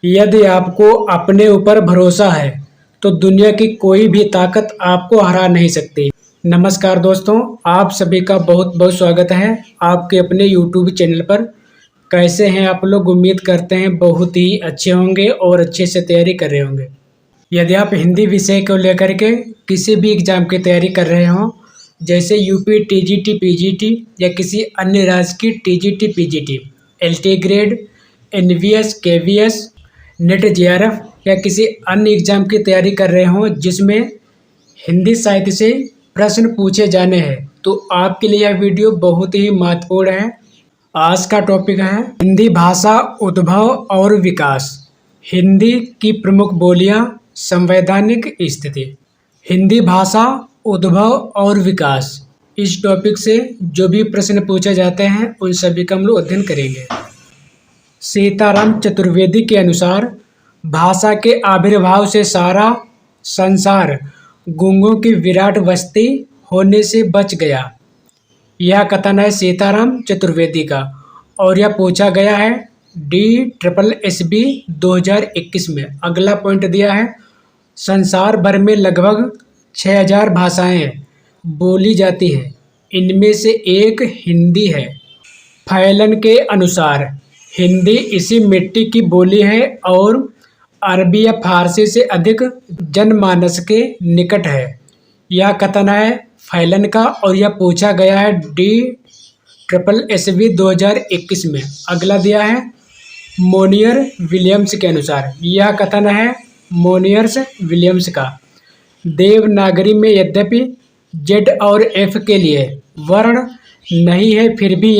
यदि आपको अपने ऊपर भरोसा है तो दुनिया की कोई भी ताकत आपको हरा नहीं सकती। नमस्कार दोस्तों, आप सभी का बहुत बहुत स्वागत है आपके अपने यूट्यूब चैनल पर। कैसे हैं आप लोग? उम्मीद करते हैं बहुत ही अच्छे होंगे और अच्छे से तैयारी कर रहे होंगे। यदि आप हिंदी विषय को लेकर के किसी भी एग्जाम की तैयारी कर रहे हो, जैसे यूपी टीजीटी पीजीटी या किसी अन्य राज्य की TGT PGT, LT grade, NVS KVS, NET JRF या किसी अन्य एग्जाम की तैयारी कर रहे हो जिसमें हिंदी साहित्य से प्रश्न पूछे जाने हैं, तो आपके लिए यह वीडियो बहुत ही महत्वपूर्ण है। आज का टॉपिक है हिंदी भाषा उद्भव और विकास। हिंदी की प्रमुख बोलियां, संवैधानिक स्थिति। हिंदी भाषा उद्भव और विकास, इस टॉपिक से जो भी प्रश्न पूछे जाते हैं उन सभी का हम लोग अध्ययन करेंगे। सीताराम चतुर्वेदी के अनुसार भाषा के आविर्भाव से सारा संसार गूंगों की विराट बस्ती होने से बच गया। यह कथन है सीताराम चतुर्वेदी का और यह पूछा गया है DSSB 2021 में। अगला पॉइंट दिया है संसार भर में लगभग 6000 भाषाएं बोली जाती हैं, इनमें से एक हिंदी है। फैलन के अनुसार हिंदी इसी मिट्टी की बोली है और अरबी या फारसी से अधिक जनमानस के निकट है। यह कथन है फैलन का और यह पूछा गया है DSSB 2021 में। अगला दिया है मोनियर विलियम्स के अनुसार। यह कथन है मोनियर्स विलियम्स का। देवनागरी में यद्यपि Z और F के लिए वर्ण नहीं है, फिर भी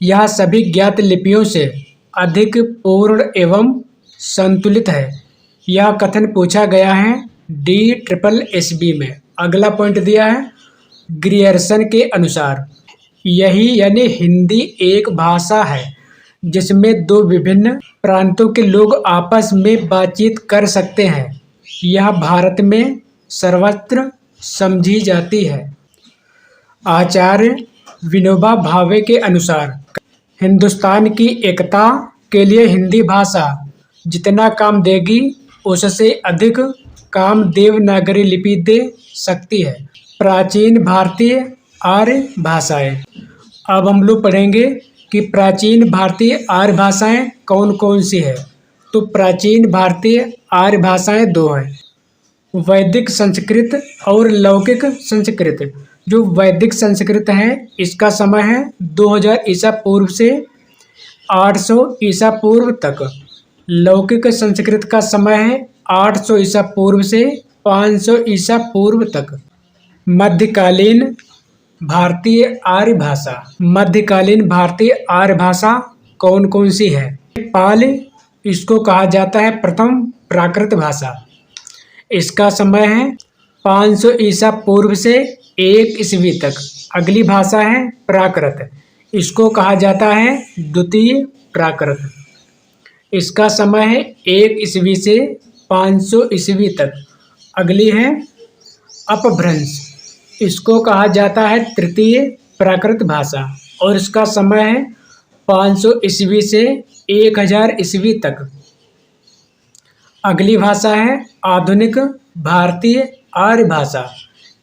यह सभी ज्ञात लिपियों से अधिक पूर्ण एवं संतुलित है। यह कथन पूछा गया है DSSB में। अगला पॉइंट दिया है ग्रियर्सन के अनुसार। यही यानी हिंदी एक भाषा है जिसमें दो विभिन्न प्रांतों के लोग आपस में बातचीत कर सकते हैं। यह भारत में सर्वत्र समझी जाती है। आचार्य विनोबा भावे के अनुसार हिंदुस्तान की एकता के लिए हिंदी भाषा जितना काम देगी उससे अधिक काम देवनागरी लिपि दे सकती है। प्राचीन भारतीय आर्य भाषाएं। अब हम लोग पढ़ेंगे कि प्राचीन भारतीय आर्य भाषाएं कौन कौन सी है। तो प्राचीन भारतीय आर्य भाषाएं दो हैं, वैदिक संस्कृत और लौकिक संस्कृत। जो वैदिक संस्कृत है इसका समय है 2000 ईसा पूर्व से 800 ईसा पूर्व तक। लौकिक संस्कृत का समय है 800 ईसा पूर्व से 500 ईसा पूर्व तक। मध्यकालीन भारतीय आर्य भाषा। मध्यकालीन भारतीय आर्य भाषा कौन कौन सी है? पाल, इसको कहा जाता है प्रथम प्राकृत भाषा। इसका समय है 500 ईसा पूर्व से 1 ईस्वी तक। अगली भाषा है प्राकृत, इसको कहा जाता है द्वितीय प्राकृत। इसका समय है 1 ईस्वी से 500 ईस्वी तक। अगली है अपभ्रंश, इसको कहा जाता है तृतीय प्राकृत भाषा और इसका समय है 500 ईस्वी से 1000 ईस्वी तक। अगली भाषा है आधुनिक भारतीय आर्य भाषा,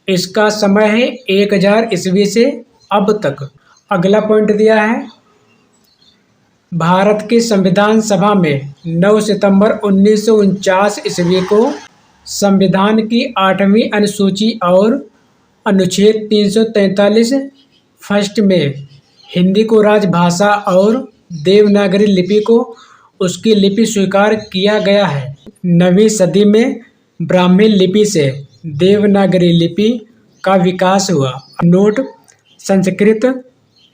इसका समय है 1000 ईस्वी से अब तक। अगला पॉइंट दिया है भारत की संविधान सभा में 9 सितंबर 1949 ईस्वी को संविधान की 8वीं अनुसूची और अनुच्छेद 343 फर्स्ट में हिंदी को राजभाषा और देवनागरी लिपि को उसकी लिपि स्वीकार किया गया है। 9वीं सदी में ब्राह्मी लिपि से देवनागरी लिपि का विकास हुआ। नोट: संस्कृत,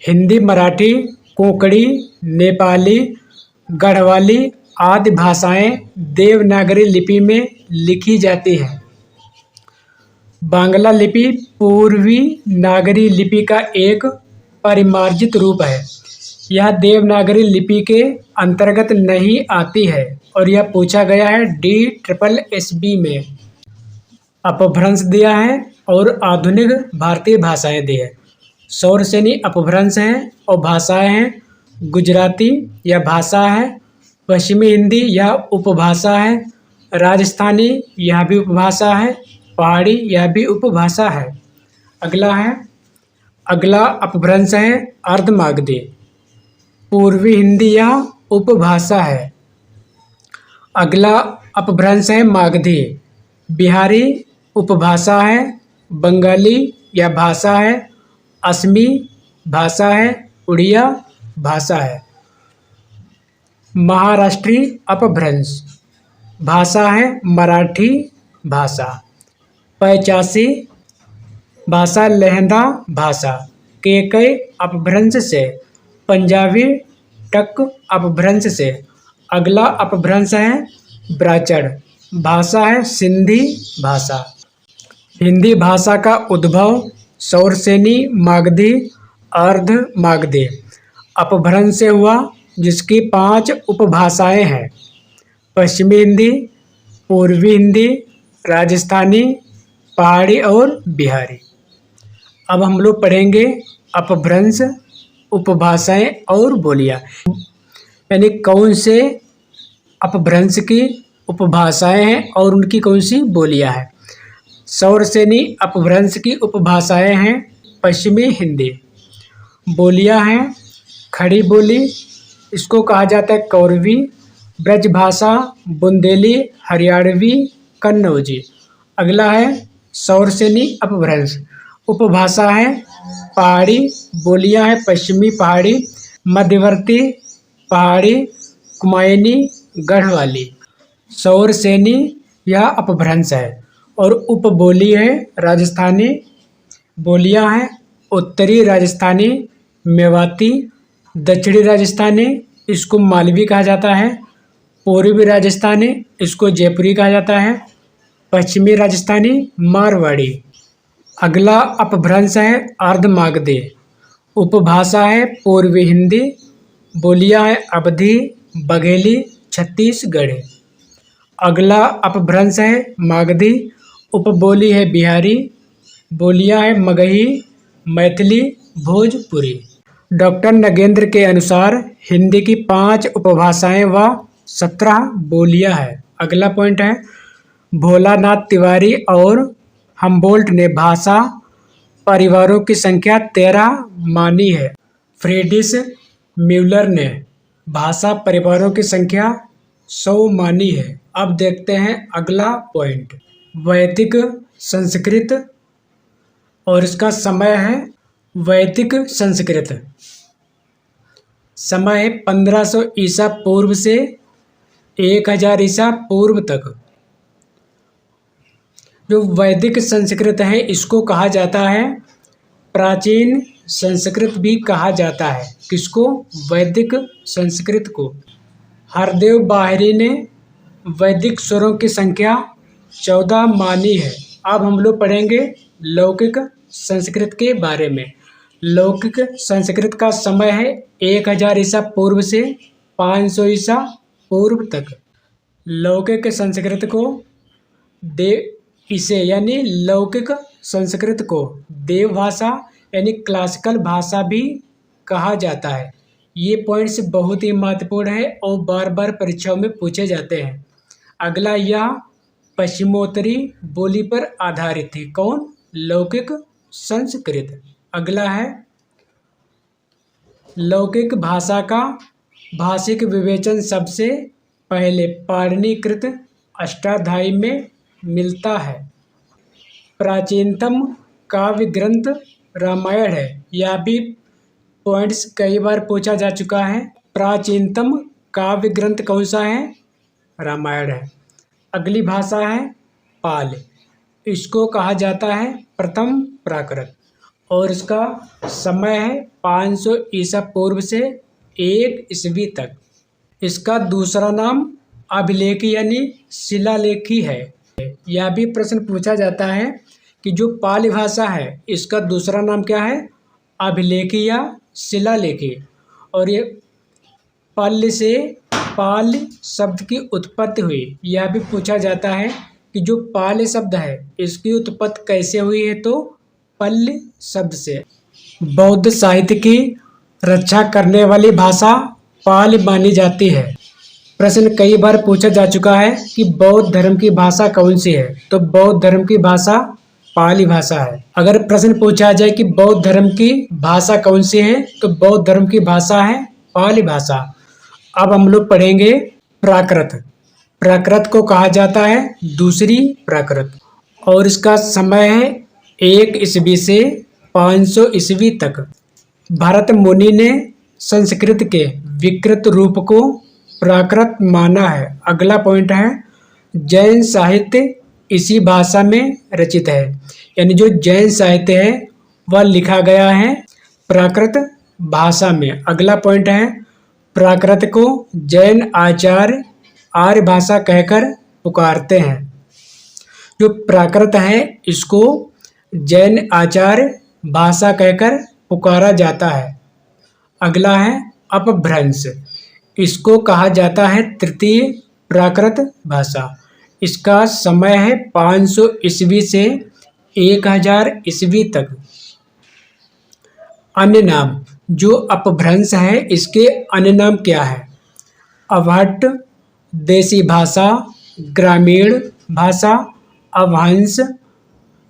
हिंदी, मराठी, कोंकणी, नेपाली, गढ़वाली आदि भाषाएं देवनागरी लिपि में लिखी जाती हैं। बांग्ला लिपि पूर्वी नागरी लिपि का एक परिमार्जित रूप है। यह देवनागरी लिपि के अंतर्गत नहीं आती है और यह पूछा गया है DSSB में। अपभ्रंश दिया है और आधुनिक भारतीय भाषाएं दी है। सौरसेनी अपभ्रंश है और भाषाएं हैं गुजराती, यह भाषा है पश्चिमी हिंदी यह उपभाषा है। राजस्थानी यह भी उपभाषा है। पहाड़ी यह भी उपभाषा है। अगला अपभ्रंश है अर्धमागधी। पूर्वी हिंदी यह उपभाषा है। अगला अपभ्रंश है मागधी। बिहारी उपभाषा है। बंगाली यह भाषा है। असमी भाषा है। उड़िया भाषा है। महाराष्ट्री अपभ्रंश भाषा है मराठी भाषा। पैचासी भाषा लहंदा भाषा। केकई अपभ्रंश से पंजाबी टक अपभ्रंश से। अगला अपभ्रंश है ब्राह्मण भाषा है सिंधी भाषा। हिंदी भाषा का उद्भव सौरसेनी मागधी अर्ध मागधी अपभ्रंश से हुआ, जिसकी 5 उपभाषाएं हैं। पश्चिमी हिंदी, पूर्वी हिंदी, राजस्थानी, पहाड़ी और बिहारी। अब हम लोग पढ़ेंगे अपभ्रंश, उपभाषाएं और बोलियां, यानी कौन से अपभ्रंश की उपभाषाएं हैं और उनकी कौन सी बोलियां हैं। सौरसेनी अपभ्रंश की उपभाषाएं हैं पश्चिमी हिंदी। बोलियां हैं खड़ी बोली, इसको कहा जाता है कौरवी, ब्रजभाषा, बुंदेली, हरियाणवी, कन्नौजी। अगला है सौरसेनी अपभ्रंश। उपभाषा है पहाड़ी, बोलियां हैं पश्चिमी पहाड़ी, मध्यवर्ती पहाड़ी, कुमायूनी, गढ़वाली। सौरसेनी यह अपभ्रंश है और उपबोली है राजस्थानी। बोलियां हैं उत्तरी राजस्थानी, मेवाती, दक्षिणी राजस्थानी, इसको मालवी कहा जाता है। पूर्वी राजस्थानी, इसको जयपुरी कहा जाता है। पश्चिमी राजस्थानी, मारवाड़ी। अगला अपभ्रंश है अर्धमागधी। उपभाषा है पूर्वी हिंदी, बोलियां है अवधी, बघेली, छत्तीसगढ़ी। अगला अपभ्रंश है मागधी। उपबोली है बिहारी, बोलियां है मगही, मैथिली, भोजपुरी। डॉक्टर नगेंद्र के अनुसार हिंदी की 5 उपभाषाएं व 17 बोलियां हैं। अगला पॉइंट है भोलानाथ तिवारी और हम्बोल्ट ने भाषा परिवारों की संख्या 13 मानी है। फ्रीडिश म्यूलर ने भाषा परिवारों की संख्या 100 मानी है। अब देखते हैं अगला पॉइंट, वैदिक संस्कृत और इसका समय है। वैदिक संस्कृत समय है 1500 ईसा पूर्व से 1000 ईसा पूर्व तक। जो वैदिक संस्कृत है इसको कहा जाता है प्राचीन संस्कृत भी कहा जाता है। किसको? वैदिक संस्कृत को। हरदेव बाहरी ने वैदिक स्वरों की संख्या 14 मानी है। अब हम लोग पढ़ेंगे लौकिक संस्कृत के बारे में। लौकिक संस्कृत का समय है 1000 ईसा पूर्व से 500 ईसा पूर्व तक। लौकिक संस्कृत को यानी लौकिक संस्कृत को देव भाषा यानी क्लासिकल भाषा भी कहा जाता है। ये पॉइंट्स बहुत ही महत्वपूर्ण है और बार बार परीक्षाओं में पूछे जाते हैं। अगला यह पश्चिमोत्तरी बोली पर आधारित थी। कौन? लौकिक संस्कृत। अगला है लौकिक भाषा का भाषिक विवेचन सबसे पहले पाणिनिकृत अष्टाध्यायी में मिलता है। प्राचीनतम काव्य ग्रंथ रामायण है। यह भी पॉइंट्स कई बार पूछा जा चुका है। प्राचीनतम काव्य ग्रंथ कौन सा है? रामायण है। अगली भाषा है पाल, इसको कहा जाता है प्रथम प्राकृत और इसका समय है 500 ईसा पूर्व से 1 ईस्वी तक। इसका दूसरा नाम अभिलेखी यानी शिलालेखी है। यह भी प्रश्न पूछा जाता है कि जो पाली भाषा है इसका दूसरा नाम क्या है? अभिलेखी या शिलालेखी। और ये पाल्य से पाल शब्द की उत्पत्ति हुई। यह भी पूछा जाता है कि जो पाल शब्द है इसकी उत्पत्ति कैसे हुई है? तो पल्ल शब्द से। बौद्ध साहित्य की रक्षा करने वाली भाषा पाली मानी जाती है। प्रश्न कई बार पूछा जा चुका है कि बौद्ध धर्म की भाषा कौन सी है, तो बौद्ध धर्म की भाषा पाली भाषा है। अगर प्रश्न पूछा जाए कि बौद्ध धर्म की भाषा कौन सी है, तो बौद्ध धर्म की भाषा है पाली भाषा। अब हम लोग पढ़ेंगे प्राकृत। प्राकृत को कहा जाता है दूसरी प्राकृत, और इसका समय है 1 ईस्वी से 500 ईस्वी तक। भरत मुनि ने संस्कृत के विकृत रूप को प्राकृत माना है। अगला पॉइंट है जैन साहित्य इसी भाषा में रचित है, यानी जो जैन साहित्य है वह लिखा गया है प्राकृत भाषा में। अगला पॉइंट है प्राकृत को जैन आचार्य आर्य भाषा कहकर पुकारते हैं। जो प्राकृत है इसको जैन आचार्य भाषा कहकर पुकारा जाता है। अगला है अपभ्रंश, इसको कहा जाता है तृतीय प्राकृत भाषा। इसका समय है 500 ईस्वी से 1000 ईस्वी तक। अन्य नाम, जो अपभ्रंश है इसके अन्य नाम क्या है? अवहट्ट, देसी भाषा, ग्रामीण भाषा, अवहंस,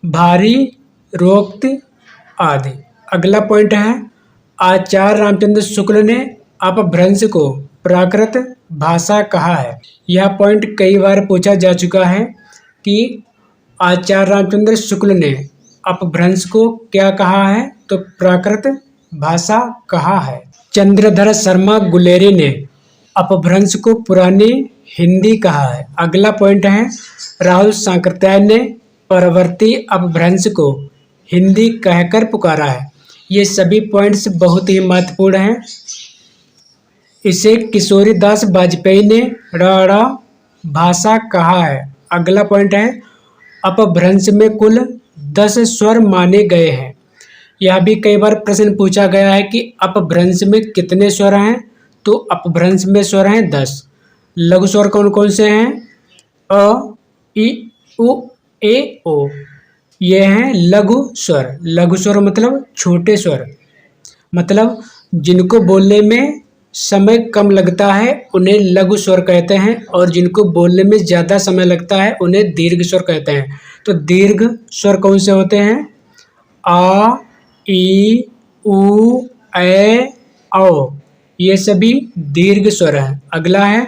भारी, रोक्त आदि। अगला पॉइंट है आचार्य रामचंद्र शुक्ल ने अपभ्रंश को प्राकृत भाषा कहा है। यह पॉइंट कई बार पूछा जा चुका है कि आचार्य रामचंद्र शुक्ल ने अपभ्रंश को क्या कहा है, तो प्राकृत भाषा कहा है। चंद्रधर शर्मा गुलेरी ने अपभ्रंश को पुरानी हिंदी कहा है। अगला पॉइंट है राहुल सांकृत्याय ने परवर्ती अपभ्रंश को हिंदी कहकर पुकारा है। ये सभी पॉइंट्स बहुत ही महत्वपूर्ण हैं। इसे किशोरी दास वाजपेयी ने राड़ा भाषा कहा है। अगला पॉइंट है अपभ्रंश में कुल 10 स्वर माने गए हैं। यह भी कई बार प्रश्न पूछा गया है कि अपभ्रंश में कितने स्वर हैं, तो अपभ्रंश में स्वर हैं 10। लघु स्वर कौन कौन से हैं? अ, इ, उ, ए, ओ। ये हैं लघु स्वर। लघु स्वर मतलब छोटे स्वर, मतलब जिनको बोलने में समय कम लगता है उन्हें लघु स्वर कहते हैं, और जिनको बोलने में ज़्यादा समय लगता है उन्हें दीर्घ स्वर कहते हैं। तो दीर्घ स्वर कौन से होते हैं? आ, ई, उ, ए, औ। ये सभी दीर्घ स्वर हैं। अगला है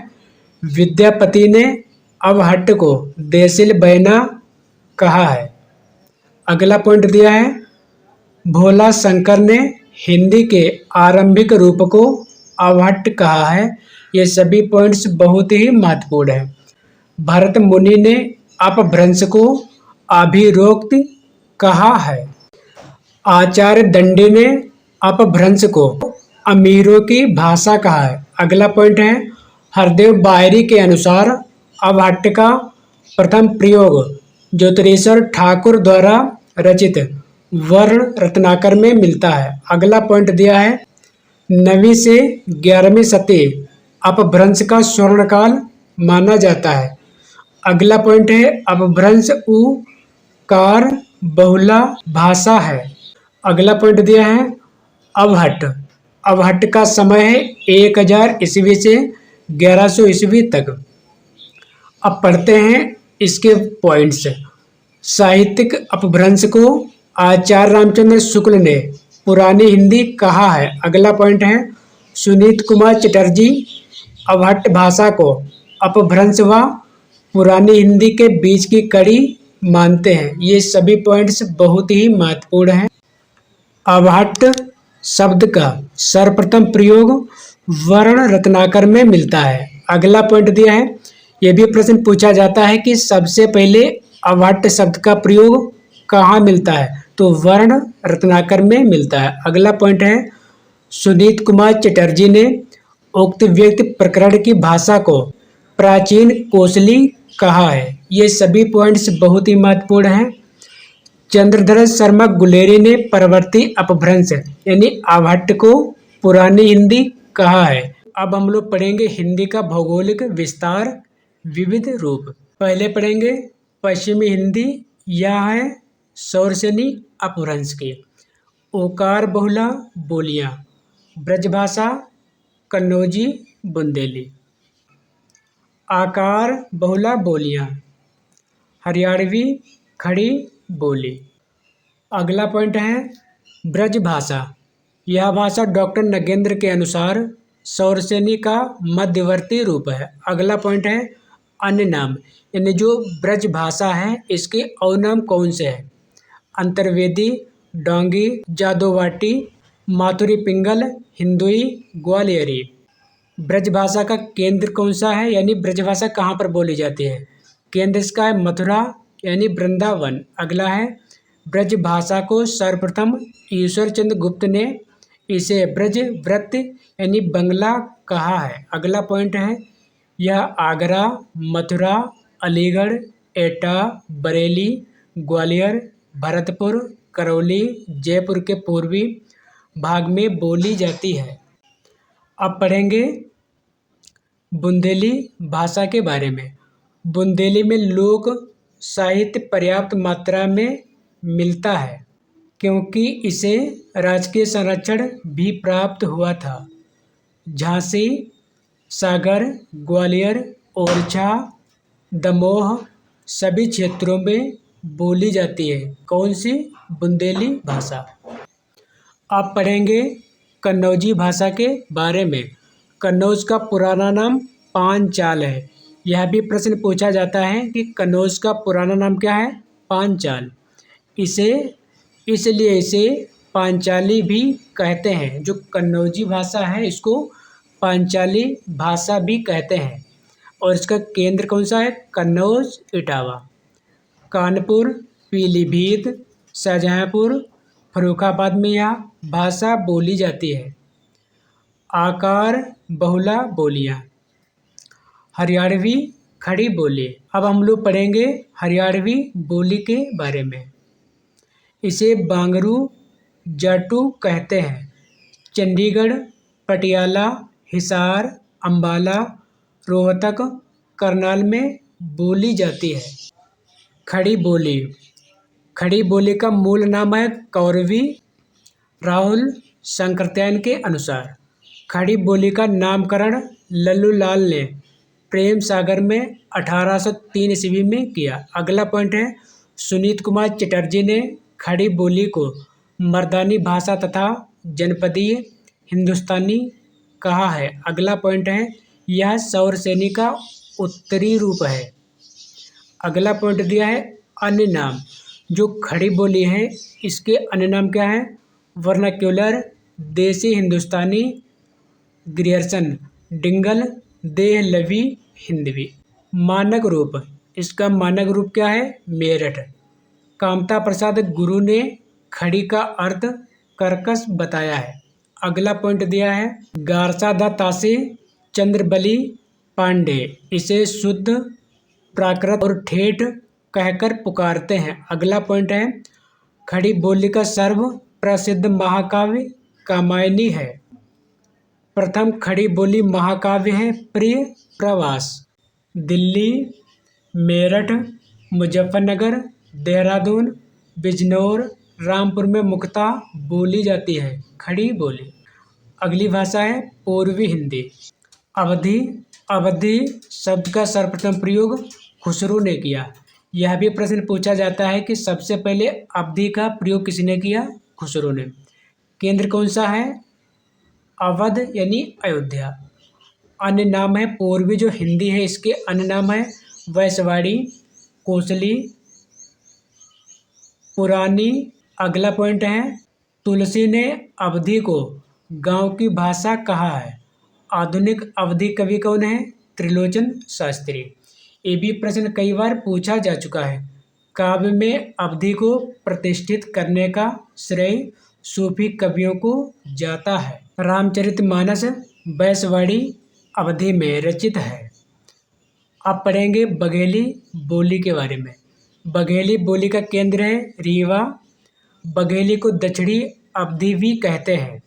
विद्यापति ने अवहट्ट को देसिल बैना कहा है। अगला पॉइंट दिया है भोला शंकर ने हिंदी के आरंभिक रूप को अवहट्ट कहा है। ये सभी पॉइंट्स बहुत ही महत्वपूर्ण हैं। भरत मुनि ने अपभ्रंश को अभिरोक्त कहा है। आचार्य दंडी ने अपभ्रंश को अमीरों की भाषा कहा है। अगला पॉइंट है हरदेव बाहरी के अनुसार अवहट्ट का प्रथम प्रयोग ज्योतिरेश्वर ठाकुर द्वारा रचित वर्ण रत्नाकर में मिलता है। अगला पॉइंट दिया है 9वीं से 11वीं शती अपभ्रंश का स्वर्णकाल माना जाता है। अगला पॉइंट है अपभ्रंश उकार बहुला भाषा है। अगला पॉइंट दिया है अवहट्ट। अवहट्ट का समय है 1000 ईस्वी से 1100 ईस्वी तक। अब पढ़ते हैं इसके पॉइंट्स। साहित्यिक अपभ्रंश को आचार्य रामचंद्र शुक्ल ने पुरानी हिंदी कहा है। अगला पॉइंट है सुनीत कुमार चटर्जी अवहट्ट भाषा को अपभ्रंश व पुरानी हिंदी के बीच की कड़ी मानते हैं। ये सभी पॉइंट्स बहुत ही महत्वपूर्ण हैं। अवहट्ट शब्द का सर्वप्रथम प्रयोग वर्ण रत्नाकर में मिलता है। अगला पॉइंट दिया है, यह भी प्रश्न पूछा जाता है कि सबसे पहले अवहट्ट शब्द का प्रयोग कहाँ मिलता है, तो वर्ण रत्नाकर में मिलता है। अगला पॉइंट है सुनीत कुमार चटर्जी ने उक्त व्यक्ति प्रकरण की भाषा को प्राचीन कोसली कहा है। ये सभी पॉइंट्स बहुत ही महत्वपूर्ण हैं। चंद्रधर शर्मा गुलेरी ने परवर्ती अपभ्रंश यानी अवहट्ट को पुरानी हिंदी कहा है। अब हम लोग पढ़ेंगे हिंदी का भौगोलिक विस्तार विविध रूप। पहले पढ़ेंगे पश्चिमी हिंदी, यह है सौरसेनी अपभ्रंश की। ओकार बहुला बोलियां, ब्रजभाषा, कन्नौजी, बुंदेली। आकार बहुला बोलियां, हरियाणवी खड़ी बोली। अगला पॉइंट है ब्रज भाषा। यह भाषा डॉक्टर नगेंद्र के अनुसार सौरसेनी का मध्यवर्ती रूप है। अगला पॉइंट है अन्य नाम, यानी जो ब्रज भाषा है इसके और नाम कौन से हैं? अंतर्वेदी, डोंगी, जादोवाटी, माथुरी पिंगल, हिंदुई, ग्वालियरी। ब्रज भाषा का केंद्र कौन सा है, यानी ब्रज भाषा कहाँ पर बोली जाती है? केंद्र इसका है मथुरा यानी वृंदावन। अगला है ब्रज भाषा को सर्वप्रथम ईश्वर चंद्र गुप्त ने इसे ब्रज व्रत यानी बंगला कहा है। अगला पॉइंट है यह आगरा, मथुरा, अलीगढ़, एटा, बरेली, ग्वालियर, भरतपुर, करौली, जयपुर के पूर्वी भाग में बोली जाती है। अब पढ़ेंगे बुंदेली भाषा के बारे में। बुंदेली में लोक साहित्य पर्याप्त मात्रा में मिलता है क्योंकि इसे राजकीय संरक्षण भी प्राप्त हुआ था। झांसी, सागर, ग्वालियर, ओरछा, दमोह सभी क्षेत्रों में बोली जाती है। कौन सी? बुंदेली भाषा। आप पढ़ेंगे कन्नौजी भाषा के बारे में। कन्नौज का पुराना नाम पांचाल है। यह भी प्रश्न पूछा जाता है कि कन्नौज का पुराना नाम क्या है? पांचाल। इसलिए इसे पांचाली भी कहते हैं। जो कन्नौजी भाषा है इसको पांचाली भाषा भी कहते हैं। और इसका केंद्र कौन सा है? कन्नौज, इटावा। कानपुर, पीलीभीत, शाहजहांपुर, फर्रुखाबाद में यह भाषा बोली जाती है। आकार बहुला बोलियां, हरियाणवी खड़ी बोली। अब हम लोग पढ़ेंगे हरियाणवी बोली के बारे में। इसे बांगरू जाटू कहते हैं। चंडीगढ़, पटियाला, हिसार, अंबाला, रोहतक, करनाल में बोली जाती है। खड़ी बोली। खड़ी बोली का मूल नाम है कौरवी। राहुल शंकरत्यायन के अनुसार खड़ी बोली का नामकरण लल्लू लाल ने प्रेम सागर में 1803 ईस्वी में किया। अगला पॉइंट है सुनीत कुमार चटर्जी ने खड़ी बोली को मर्दानी भाषा तथा जनपदीय हिंदुस्तानी कहा है। अगला पॉइंट है यह सौरसेनी का उत्तरी रूप है। अगला पॉइंट दिया है अन्य नाम। जो खड़ी बोली है इसके अन्य नाम क्या है? वर्नाक्यूलर, देसी हिंदुस्तानी, ग्रियर्सन, डिंगल, देहलवी, हिंदवी। मानक रूप। इसका मानक रूप क्या है? मेरठ। कामता प्रसाद गुरु ने खड़ी का अर्थ कर्कश बताया है। अगला पॉइंट दिया है गारसा द तासी चंद्रबली पांडे इसे शुद्ध, प्राकृत और ठेठ कहकर पुकारते हैं। अगला पॉइंट है खड़ी बोली का सर्व प्रसिद्ध महाकाव्य कामायनी है। प्रथम खड़ी बोली महाकाव्य है प्रिय प्रवास। दिल्ली, मेरठ, मुजफ्फरनगर, देहरादून, बिजनौर, रामपुर में मुख्यतः बोली जाती है खड़ी बोली। अगली भाषा है पूर्वी हिंदी। अवधी। अवधी शब्द का सर्वप्रथम प्रयोग खुसरो ने किया। यह भी प्रश्न पूछा जाता है कि सबसे पहले अवधी का प्रयोग किसने किया? खुसरो ने। केंद्र कौन सा है? अवध यानी अयोध्या। अन्य नाम है पूर्वी जो हिंदी है इसके अन्य नाम है वैशवाड़ी, कोसली, पुरानी। अगला पॉइंट है तुलसी ने अवधी को गांव की भाषा कहा है। आधुनिक अवधी कवि कौन है? त्रिलोचन शास्त्री। ये भी प्रश्न कई बार पूछा जा चुका है। काव्य में अवधी को प्रतिष्ठित करने का श्रेय सूफी कवियों को जाता है। रामचरितमानस वैशवाड़ी अवधी में रचित है। अब पढ़ेंगे बघेली बोली के बारे में। बघेली बोली का केंद्र है रीवा। बघेली को दक्षिणी अवधी भी कहते हैं।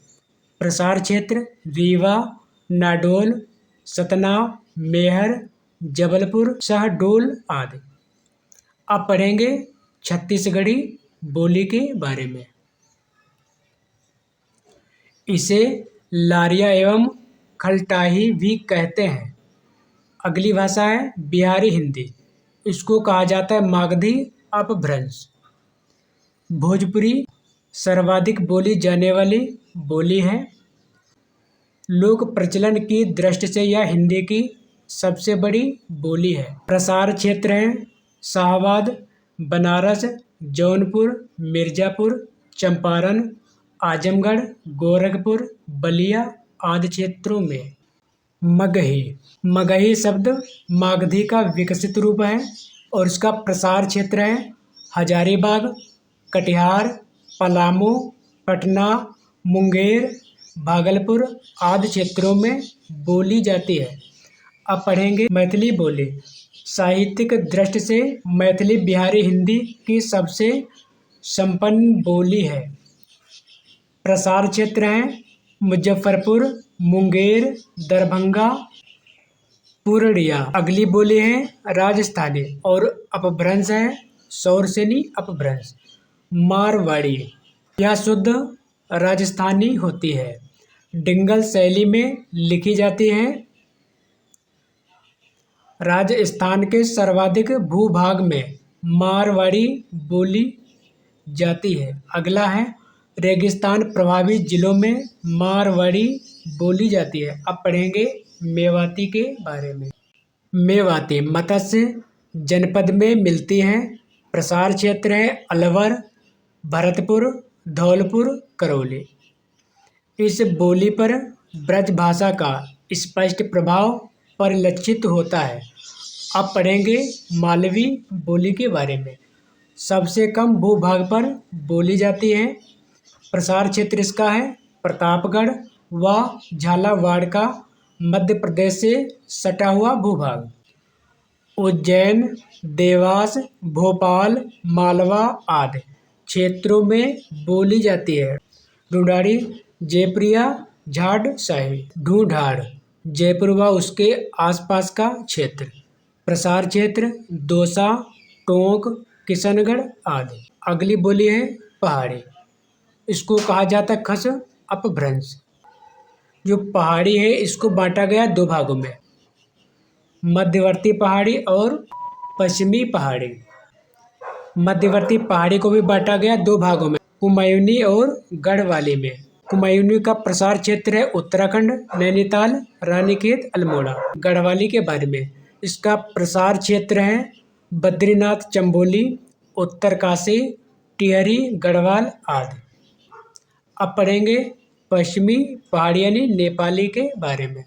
प्रसार क्षेत्र रीवा, नाडोल, सतना, मेहर, जबलपुर, शहडोल आदि। अब पढ़ेंगे छत्तीसगढ़ी बोली के बारे में। इसे लारिया एवं खलटाही भी कहते हैं। अगली भाषा है बिहारी हिंदी। इसको कहा जाता है मागधी अपभ्रंश। भोजपुरी सर्वाधिक बोली जाने वाली बोली है। लोक प्रचलन की दृष्टि से यह हिंदी की सबसे बड़ी बोली है। प्रसार क्षेत्र है शाहाबाद, बनारस, जौनपुर, मिर्जापुर, चंपारण, आजमगढ़, गोरखपुर, बलिया आदि क्षेत्रों में। मगही मगही शब्द मागधी का विकसित रूप है और इसका प्रसार क्षेत्र है हजारीबाग, कटिहार, पलामू, पटना, मुंगेर, भागलपुर आदि क्षेत्रों में बोली जाती है। अब पढ़ेंगे मैथिली बोली। साहित्यिक दृष्टि से मैथिली बिहारी हिंदी की सबसे संपन्न बोली है। प्रसार क्षेत्र हैं मुजफ्फरपुर, मुंगेर, दरभंगा, पूर्णिया। अगली बोली है राजस्थानी और अपभ्रंश है सौरसेनी अपभ्रंश। मारवाड़ी यह शुद्ध राजस्थानी होती है। डिंगल शैली में लिखी जाती है। राजस्थान के सर्वाधिक भूभाग में मारवाड़ी बोली जाती है। अगला है रेगिस्तान प्रभावित जिलों में मारवाड़ी बोली जाती है। अब पढ़ेंगे मेवाती के बारे में। मेवाती मत्स्य जनपद में मिलती हैं। प्रसार क्षेत्र है अलवर, भरतपुर, धौलपुर, करौली। इस बोली पर ब्रज भाषा का स्पष्ट प्रभाव परिलक्षित होता है। अब पढ़ेंगे मालवी बोली के बारे में। सबसे कम भूभाग पर बोली जाती है। प्रसार क्षेत्र इसका है प्रतापगढ़ व झालावाड़ का मध्य प्रदेश से सटा हुआ भूभाग। उज्जैन, देवास, भोपाल, मालवा आदि क्षेत्रों में बोली जाती है। ढूंढाड़ी जयप्रिया झाड़ शाही। ढूंढाड़ जयपुर व उसके आसपास का क्षेत्र। प्रसार क्षेत्र दौसा, टोंक, किशनगढ़ आदि। अगली बोली है पहाड़ी। इसको कहा जाता है खस अपभ्रंश। जो पहाड़ी है इसको बांटा गया दो भागों में, मध्यवर्ती पहाड़ी और पश्चिमी पहाड़ी। मध्यवर्ती पहाड़ी को भी बांटा गया दो भागों में, कुमायूनी और गढ़वाली में। कुमायूनी का प्रसार क्षेत्र है उत्तराखंड, नैनीताल, रानीखेत, अल्मोड़ा। गढ़वाली के बारे में इसका प्रसार क्षेत्र है बद्रीनाथ, चंबोली, उत्तरकाशी, टिहरी, गढ़वाल आदि। अब पढ़ेंगे पश्चिमी पहाड़ी यानी नेपाली के बारे में।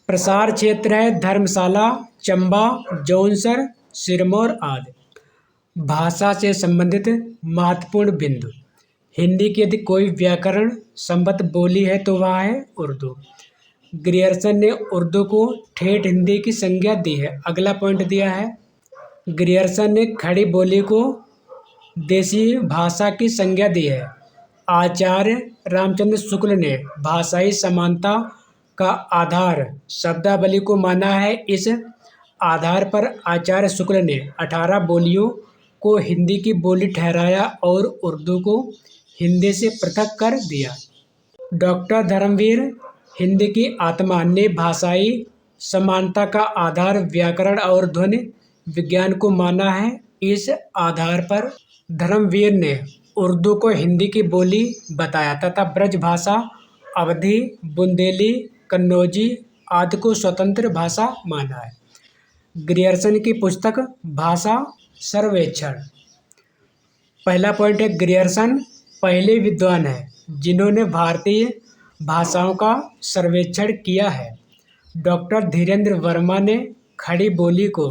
प्रसार क्षेत्र है धर्मशाला, चंबा, जौनसर, सिरमौर आदि। भाषा से संबंधित महत्वपूर्ण बिंदु। हिंदी की यदि कोई व्याकरण संबद्ध बोली है तो वह है उर्दू। ग्रियर्सन ने उर्दू को ठेठ हिंदी की संज्ञा दी है। अगला पॉइंट दिया है ग्रियर्सन ने खड़ी बोली को देसी भाषा की संज्ञा दी है। आचार्य रामचंद्र शुक्ल ने भाषाई समानता का आधार शब्दावली को माना है। इस आधार पर आचार्य शुक्ल ने 18 बोलियों को हिंदी की बोली ठहराया और उर्दू को हिंदी से पृथक कर दिया। डॉक्टर धर्मवीर हिंदी की आत्मा ने भाषाई समानता का आधार व्याकरण और ध्वनि विज्ञान को माना है। इस आधार पर धर्मवीर ने उर्दू को हिंदी की बोली बताया तथा ब्रज भाषा, अवधी, बुंदेली, कन्नौजी आदि को स्वतंत्र भाषा माना है। ग्रियर्सन की पुस्तक भाषा सर्वेक्षण। पहला पॉइंट है ग्रियर्सन पहले विद्वान हैं जिन्होंने भारतीय भाषाओं का सर्वेक्षण किया है। डॉक्टर धीरेन्द्र वर्मा ने खड़ी बोली को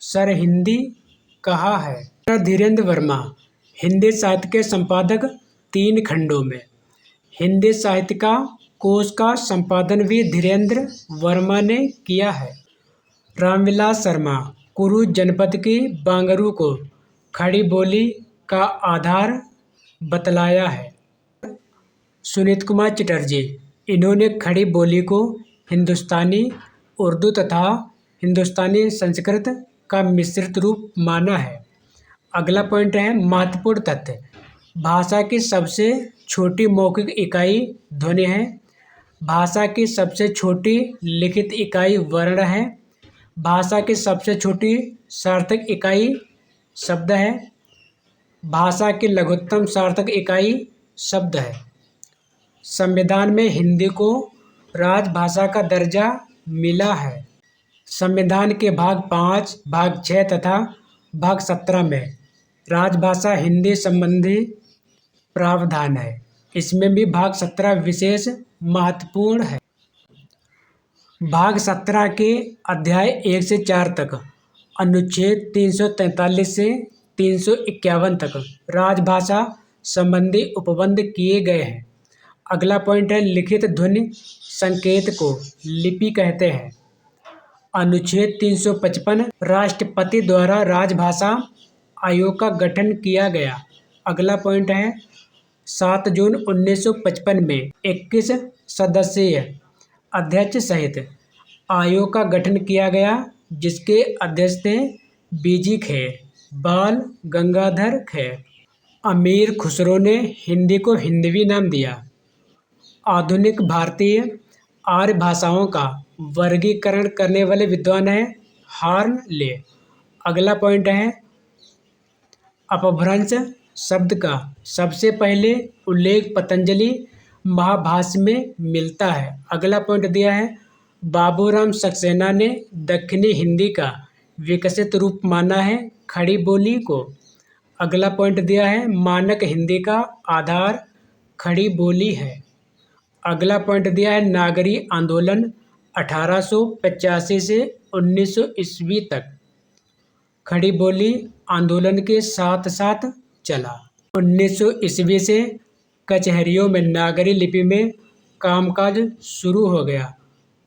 सर हिंदी कहा है। डॉक्टर धीरेन्द्र वर्मा हिंदी साहित्य के संपादक 3 खंडों में। हिंदी साहित्य का कोश का संपादन भी धीरेन्द्र वर्मा ने किया है। रामविलास शर्मा कुरु जनपद की बांगरू को खड़ी बोली का आधार बतलाया है। सुनीत कुमार चटर्जी इन्होंने खड़ी बोली को हिंदुस्तानी उर्दू तथा हिंदुस्तानी संस्कृत का मिश्रित रूप माना है। अगला पॉइंट है महत्वपूर्ण तथ्य। भाषा की सबसे छोटी मौखिक इकाई ध्वनि है। भाषा की सबसे छोटी लिखित इकाई वर्ण है। भाषा की सबसे छोटी सार्थक इकाई शब्द है। भाषा की लघुत्तम सार्थक इकाई शब्द है। संविधान में हिंदी को राजभाषा का दर्जा मिला है। संविधान के भाग 5, भाग 6 तथा भाग 17 में राजभाषा हिंदी संबंधी प्रावधान है। इसमें भी भाग 17 विशेष महत्वपूर्ण है। भाग 17 के अध्याय 1 से 4 तक, अनुच्छेद 343 से 351 तक राजभाषा संबंधी उपबंध किए गए हैं। अगला पॉइंट है लिखित ध्वनि संकेत को लिपि कहते हैं। अनुच्छेद 355 राष्ट्रपति द्वारा राजभाषा आयोग का गठन किया गया। अगला पॉइंट है 7 जून 1955 में 21 सदस्यीय अध्यक्ष सहित आयोग का गठन किया गया, जिसके अध्यक्ष थे बीजी खेर, बाल गंगाधर खेर। अमीर खुसरो ने हिंदी को हिंदवी नाम दिया। आधुनिक भारतीय आर्य भाषाओं का वर्गीकरण करने वाले विद्वान हैं हार्नले। अगला पॉइंट है अपभ्रंश शब्द का सबसे पहले उल्लेख पतंजलि महाभाष्य में मिलता है। अगला पॉइंट दिया है बाबूराम सक्सेना ने दक्षिणी हिंदी का विकसित रूप माना है खड़ी बोली को। अगला पॉइंट दिया है मानक हिंदी का आधार खड़ी बोली है। अगला पॉइंट दिया है नागरी आंदोलन 1885 से 1900 ईस्वी तक खड़ी बोली आंदोलन के साथ साथ चला। 1900 ईस्वी से कचहरियों में नागरी लिपि में कामकाज शुरू हो गया।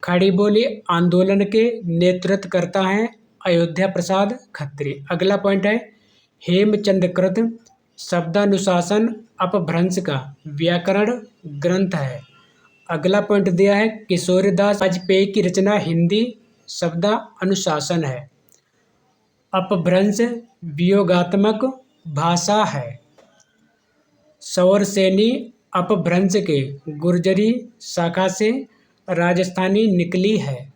खड़ी बोली आंदोलन के नेतृत्व करता है अयोध्या प्रसाद खत्री। अगला पॉइंट है हेमचंद्रकृत शब्दानुशासन अपभ्रंश का व्याकरण ग्रंथ है। अगला पॉइंट दिया है किशोरीदास वाजपेयी की रचना हिंदी शब्दानुशासन है। अपभ्रंश वियोगात्मक भाषा है। सौरसेनी अपभ्रंश के गुर्जरी शाखा से राजस्थानी निकली है।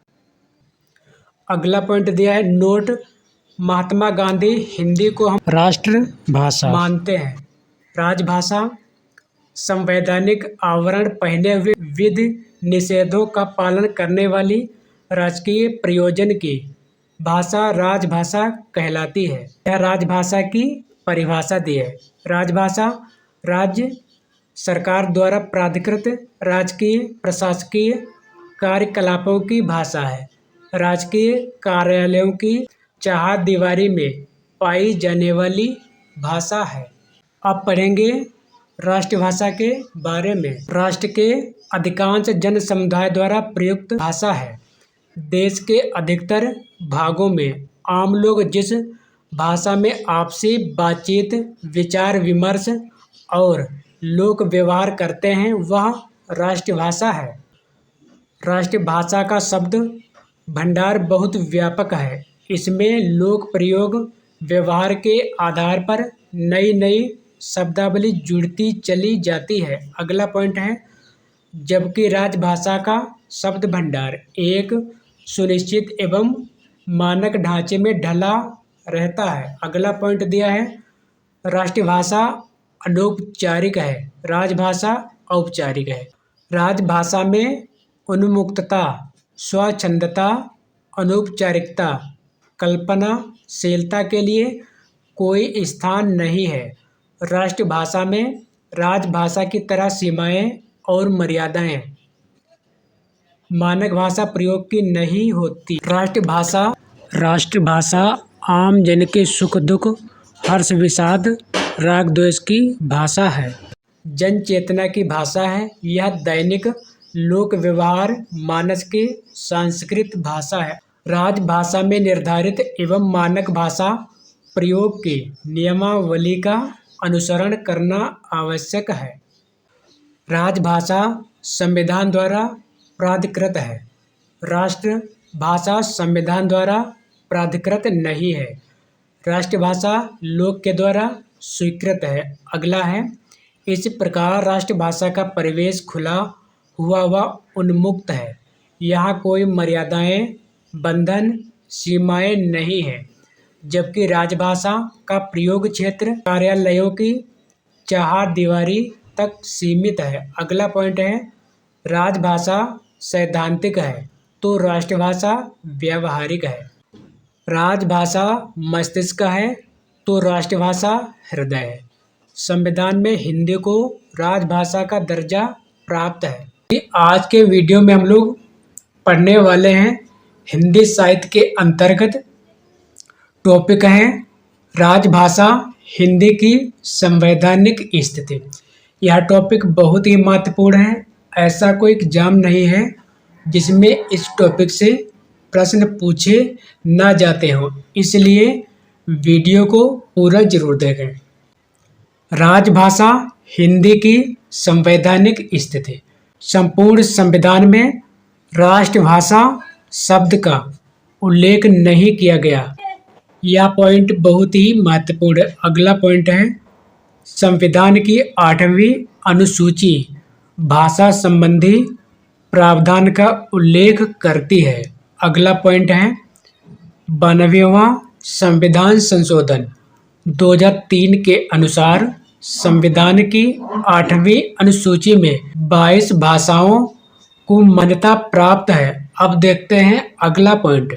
अगला पॉइंट दिया है नोट महात्मा गांधी हिंदी को हम राष्ट्रभाषा मानते हैं। राजभाषा संवैधानिक आवरण पहने हुए विधि निषेधों का पालन करने वाली राजकीय प्रयोजन की भाषा राजभाषा कहलाती है। यह राजभाषा की परिभाषा दी है। राजभाषा राज्य सरकार द्वारा प्राधिकृत राजकीय प्रशासकीय कार्यकलापों की भाषा है। राजकीय कार्यालयों की चारदीवारी में पाई जाने वाली भाषा है। अब पढ़ेंगे राष्ट्रभाषा के बारे में। राष्ट्र के अधिकांश जन समुदाय द्वारा प्रयुक्त भाषा है। देश के अधिकतर भागों में आम लोग जिस भाषा में आपसी बातचीत विचार विमर्श और लोक व्यवहार करते हैं वह राष्ट्रभाषा है। राष्ट्रभाषा का शब्द भंडार बहुत व्यापक है। इसमें लोक प्रयोग व्यवहार के आधार पर नई नई शब्दावली जुड़ती चली जाती है। अगला पॉइंट है जबकि राजभाषा का शब्द भंडार एक सुनिश्चित एवं मानक ढांचे में ढला रहता है। अगला पॉइंट दिया है राष्ट्रभाषा अनौपचारिक है, राजभाषा औपचारिक है। राजभाषा में उन्मुक्तता, स्वच्छंदता, अनौपचारिकता, कल्पनाशीलता के लिए कोई स्थान नहीं है। राष्ट्रभाषा में राजभाषा की तरह सीमाएं और मर्यादाएं मानक भाषा प्रयोग की नहीं होती। राष्ट्रभाषा आम जन के सुख दुख हर्ष विषाद राग द्वेष की भाषा है। जन चेतना की भाषा है। यह दैनिक लोक व्यवहार मानस की संस्कृत भाषा है। राजभाषा में निर्धारित एवं मानक भाषा प्रयोग की नियमावली का अनुसरण करना आवश्यक है। राजभाषा संविधान द्वारा प्राधिकृत है। राष्ट्रभाषा संविधान द्वारा प्राधिकृत नहीं है। राष्ट्रभाषा लोक के द्वारा स्वीकृत है। अगला है इस प्रकार राष्ट्रभाषा का परिवेश खुला हुआ व उन्मुक्त है। यहाँ कोई मर्यादाएं, बंधन, सीमाएं नहीं है, जबकि राजभाषा का प्रयोग क्षेत्र कार्यालयों की चारदीवारी तक सीमित है। अगला पॉइंट है, राजभाषा सैद्धांतिक है तो राष्ट्रभाषा व्यावहारिक है। राजभाषा मस्तिष्क है तो राष्ट्रभाषा हृदय है। संविधान में हिंदी को राजभाषा का दर्जा प्राप्त है। आज के वीडियो में हम लोग पढ़ने वाले हैं हिंदी साहित्य के अंतर्गत टॉपिक है राजभाषा हिंदी की संवैधानिक स्थिति। यह टॉपिक बहुत ही महत्वपूर्ण है। ऐसा कोई एग्जाम नहीं है जिसमें इस टॉपिक से प्रश्न पूछे ना जाते हो, इसलिए वीडियो को पूरा जरूर देखें। राजभाषा हिंदी की संवैधानिक स्थिति। संपूर्ण संविधान में राष्ट्रभाषा शब्द का उल्लेख नहीं किया गया। यह पॉइंट बहुत ही महत्वपूर्ण है। अगला पॉइंट है, संविधान की 8वीं अनुसूची भाषा संबंधी प्रावधान का उल्लेख करती है। अगला पॉइंट है, 92वां संविधान संशोधन 2003 के अनुसार संविधान की 8वीं अनुसूची में 22 भाषाओं को मान्यता प्राप्त है। अब देखते हैं अगला पॉइंट,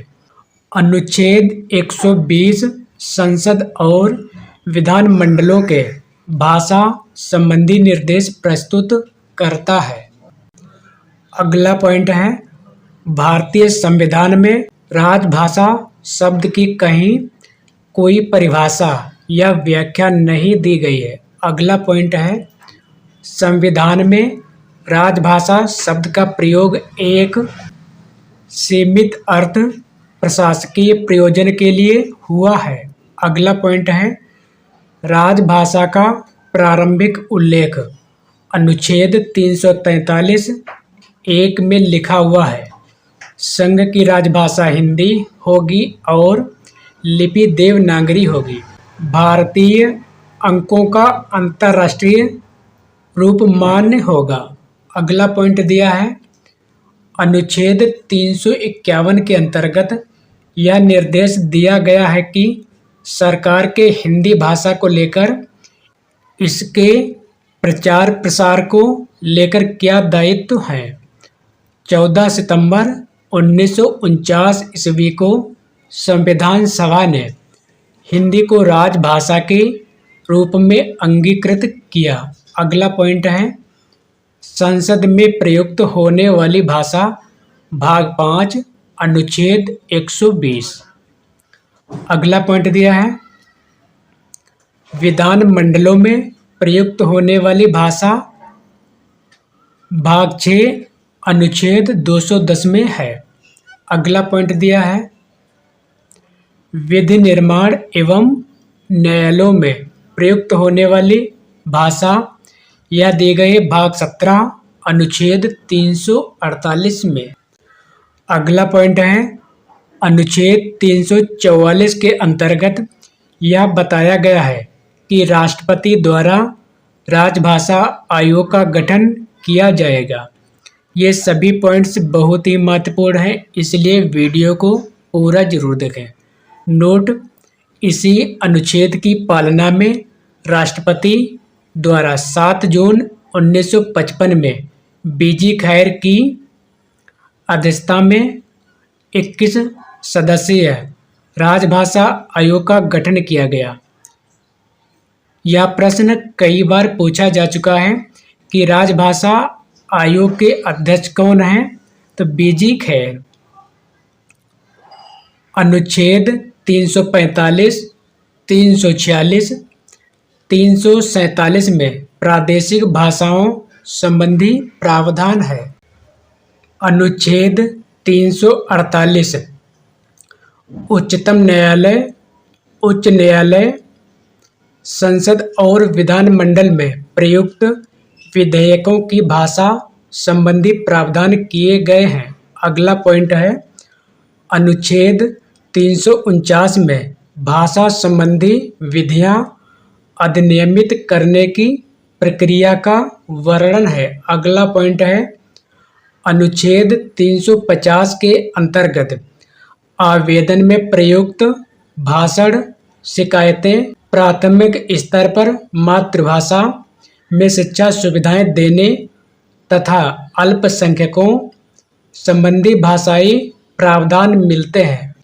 अनुच्छेद 120 संसद और विधानमंडलों के भाषा संबंधी निर्देश प्रस्तुत करता है। अगला पॉइंट है, भारतीय संविधान में राजभाषा शब्द की कहीं कोई परिभाषा या व्याख्या नहीं दी गई है। अगला पॉइंट है, संविधान में राजभाषा शब्द का प्रयोग एक सीमित अर्थ प्रशासकीय प्रयोजन के लिए हुआ है। अगला पॉइंट है, राजभाषा का प्रारंभिक उल्लेख अनुच्छेद 343 1 में लिखा हुआ है, संघ की राजभाषा हिंदी होगी और लिपि देवनागरी होगी। भारतीय अंकों का अंतर्राष्ट्रीय रूप मान्य होगा। अगला पॉइंट दिया है, अनुच्छेद 351 के अंतर्गत यह निर्देश दिया गया है कि सरकार के हिंदी भाषा को लेकर इसके प्रचार प्रसार को लेकर क्या दायित्व है। 14 सितंबर 1949 ईस्वी को संविधान सभा ने हिंदी को राजभाषा के रूप में अंगीकृत किया। अगला पॉइंट है, संसद में प्रयुक्त होने वाली भाषा भाग 5 अनुच्छेद 120। अगला पॉइंट दिया है, विधानमंडलों में प्रयुक्त होने वाली भाषा भाग 6 अनुच्छेद 210 में है। अगला पॉइंट दिया है, विधि निर्माण एवं न्यायालयों में प्रयुक्त होने वाली भाषा यह दी गई भाग 17 अनुच्छेद 348 में। अगला पॉइंट है, अनुच्छेद 344 के अंतर्गत यह बताया गया है कि राष्ट्रपति द्वारा राजभाषा आयोग का गठन किया जाएगा। ये सभी पॉइंट्स बहुत ही महत्वपूर्ण हैं, इसलिए वीडियो को पूरा जरूर देखें। नोट, इसी अनुच्छेद की पालना में राष्ट्रपति द्वारा 7 जून 1955 में बीजी खैर की अध्यक्षता में 21 सदस्यीय राजभाषा आयोग का गठन किया गया। यह प्रश्न कई बार पूछा जा चुका है कि राजभाषा आयोग के अध्यक्ष कौन हैं, तो बीजी खैर। अनुच्छेद 345, 346, 347 में प्रादेशिक भाषाओं संबंधी प्रावधान है। अनुच्छेद 348 उच्चतम न्यायालय, उच्च न्यायालय, संसद और विधानमंडल में प्रयुक्त विधेयकों की भाषा संबंधी प्रावधान किए गए हैं। अगला पॉइंट है, अनुच्छेद 349 में भाषा संबंधी विधियां अधिनियमित करने की प्रक्रिया का वर्णन है। अगला पॉइंट है, अनुच्छेद 350 के अंतर्गत आवेदन में प्रयुक्त भाषण, शिकायतें, प्राथमिक स्तर पर मातृभाषा में शिक्षा सुविधाएं देने तथा अल्पसंख्यकों संबंधी भाषाई प्रावधान मिलते हैं।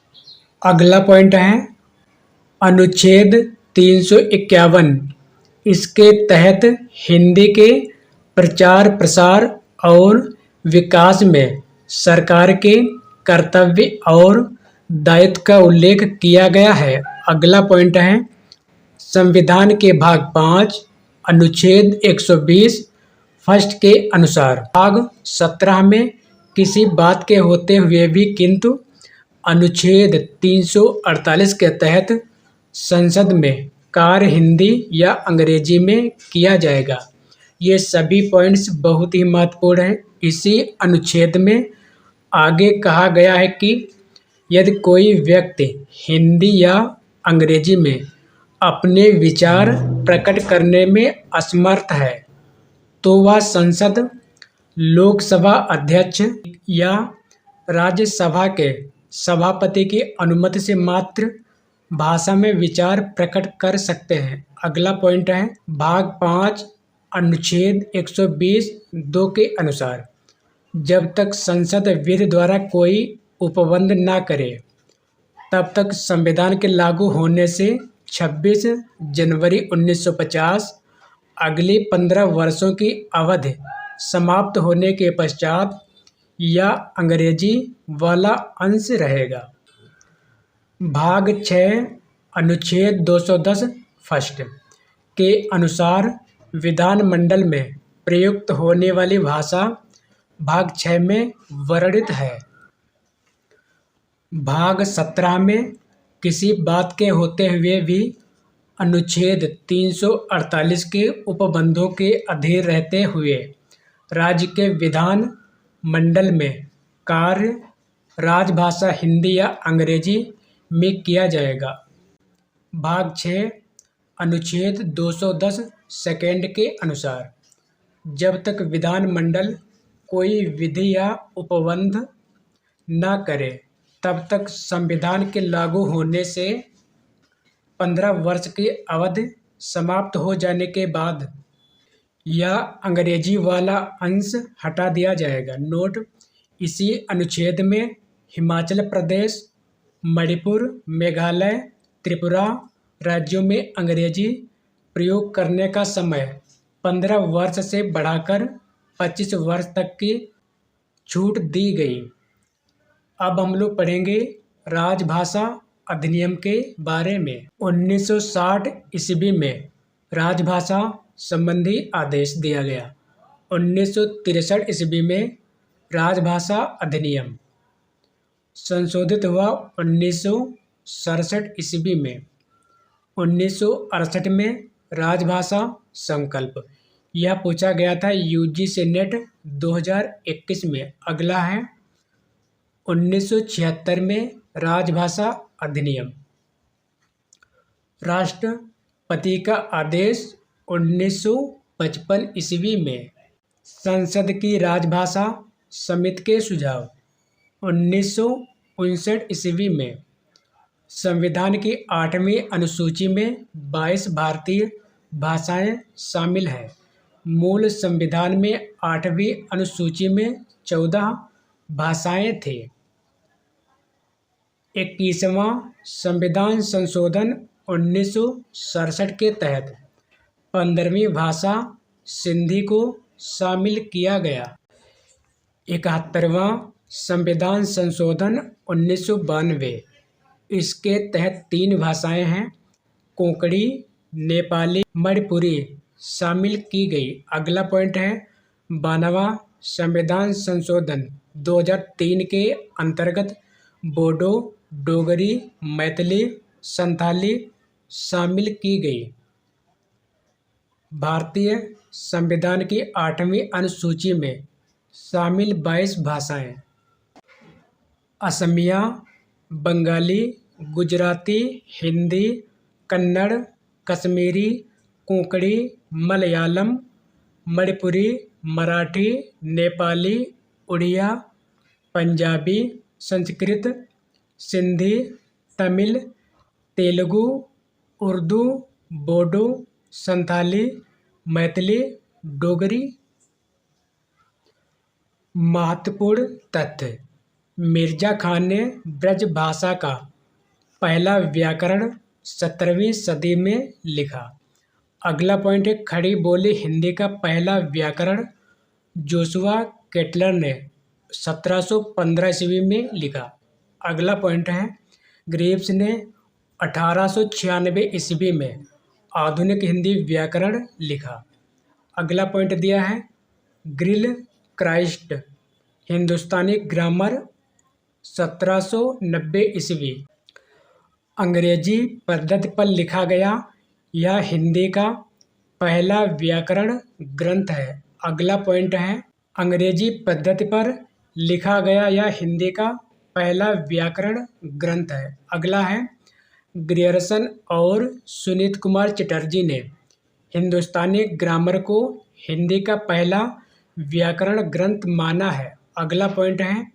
अगला पॉइंट है अनुच्छेद 351। इसके तहत हिंदी के प्रचार प्रसार और विकास में सरकार के कर्तव्य और दायित्व का उल्लेख किया गया है। अगला पॉइंट है संविधान के भाग 5 अनुच्छेद 120 फर्स्ट के अनुसार भाग 17 में किसी बात के होते हुए भी किंतु अनुच्छेद 348 के तहत संसद में कार्य हिंदी या अंग्रेजी में किया जाएगा। ये सभी पॉइंट्स बहुत ही महत्वपूर्ण हैं। इसी अनुच्छेद में आगे कहा गया है कि यदि कोई व्यक्ति हिंदी या अंग्रेजी में अपने विचार प्रकट करने में असमर्थ है तो वह संसद, लोकसभा अध्यक्ष या राज्यसभा के सभापति की अनुमति से मात्र भाषा में विचार प्रकट कर सकते हैं। अगला पॉइंट है भाग 5 अनुच्छेद 120(2) के अनुसार जब तक संसद विधि द्वारा कोई उपबंध न करे तब तक संविधान के लागू होने से 26 जनवरी 1950 अगली 15 वर्षों की अवधि समाप्त होने के पश्चात या अंग्रेजी वाला अंश रहेगा। भाग 6 अनुच्छेद 210 फर्स्ट के अनुसार विधानमंडल में प्रयुक्त होने वाली भाषा भाग 6 में वर्णित है। भाग 17 में किसी बात के होते हुए भी अनुच्छेद 348 के उपबंधों के अधीन रहते हुए राज्य के विधान मंडल में कार्य राजभाषा हिंदी या अंग्रेजी में किया जाएगा। भाग 6 अनुच्छेद 210 सेकेंड के अनुसार जब तक विधानमंडल कोई विधि या उपबंध न करे तब तक संविधान के लागू होने से 15 वर्ष की अवधि समाप्त हो जाने के बाद या अंग्रेजी वाला अंश हटा दिया जाएगा। नोट: इसी अनुच्छेद में हिमाचल प्रदेश, मणिपुर, मेघालय, त्रिपुरा राज्यों में अंग्रेजी प्रयोग करने का समय 15 वर्ष से बढ़ाकर 25 वर्ष तक की छूट दी गई। अब हम लोग पढ़ेंगे राजभाषा अधिनियम के बारे में। 1960 ईस्वी में राजभाषा संबंधी आदेश दिया गया। 1963 ईस्वी में राजभाषा अधिनियम संशोधित हुआ। 1967 ईस्वी में 1968 में राजभाषा संकल्प यह पूछा गया था यूजीसी नेट 2021 में। अगला है 1976 में राजभाषा अधिनियम। राष्ट्रपति का आदेश 1955 ईस्वी में। संसद की राजभाषा समिति के सुझाव 1959 ईस्वी में। संविधान की 8वीं अनुसूची में 22 भारतीय भाषाएं शामिल हैं। मूल संविधान में 8वीं अनुसूची में 14 भाषाएं थी। 21वां संविधान संशोधन 1967 के तहत 15वीं भाषा सिंधी को शामिल किया गया। 71वां संविधान संशोधन 1992 इसके तहत 3 भाषाएं हैं, कोंकणी, नेपाली, मणिपुरी शामिल की गई। अगला पॉइंट है 92वां संविधान संशोधन 2003 के अंतर्गत बोडो, डोगरी, मैथिली, संथाली शामिल की गई। भारतीय संविधान की 8वीं अनुसूची में शामिल 22 भाषाएं असमिया, बंगाली, गुजराती, हिंदी, कन्नड़, कश्मीरी, कोंकणी, मलयालम, मणिपुरी, मराठी, नेपाली, उड़िया, पंजाबी, संस्कृत, सिंधी, तमिल, तेलुगु, उर्दू, बोडो, संथाली, मैथिली, डोगरी। महत्वपूर्ण तथ्य: मिर्जा खान ने ब्रज भाषा का पहला व्याकरण 17वीं सदी में लिखा। अगला पॉइंट है खड़ी बोली हिंदी का पहला व्याकरण जोशुआ केटलर ने 1715 ईस्वी में लिखा। अगला पॉइंट है ग्रीव्स ने 1896 ईस्वी में आधुनिक हिंदी व्याकरण लिखा। अगला पॉइंट दिया है ग्रिल क्राइस्ट हिंदुस्तानी ग्रामर 1790 ईस्वी। अंग्रेजी पद्धति पर लिखा गया यह हिंदी का पहला व्याकरण ग्रंथ है। अगला पॉइंट है अंग्रेजी पद्धति पर लिखा गया यह हिंदी का पहला व्याकरण ग्रंथ है। अगला है ग्रियर्सन और सुनीत कुमार चटर्जी ने हिंदुस्तानी ग्रामर को हिंदी का पहला व्याकरण ग्रंथ माना है। अगला पॉइंट है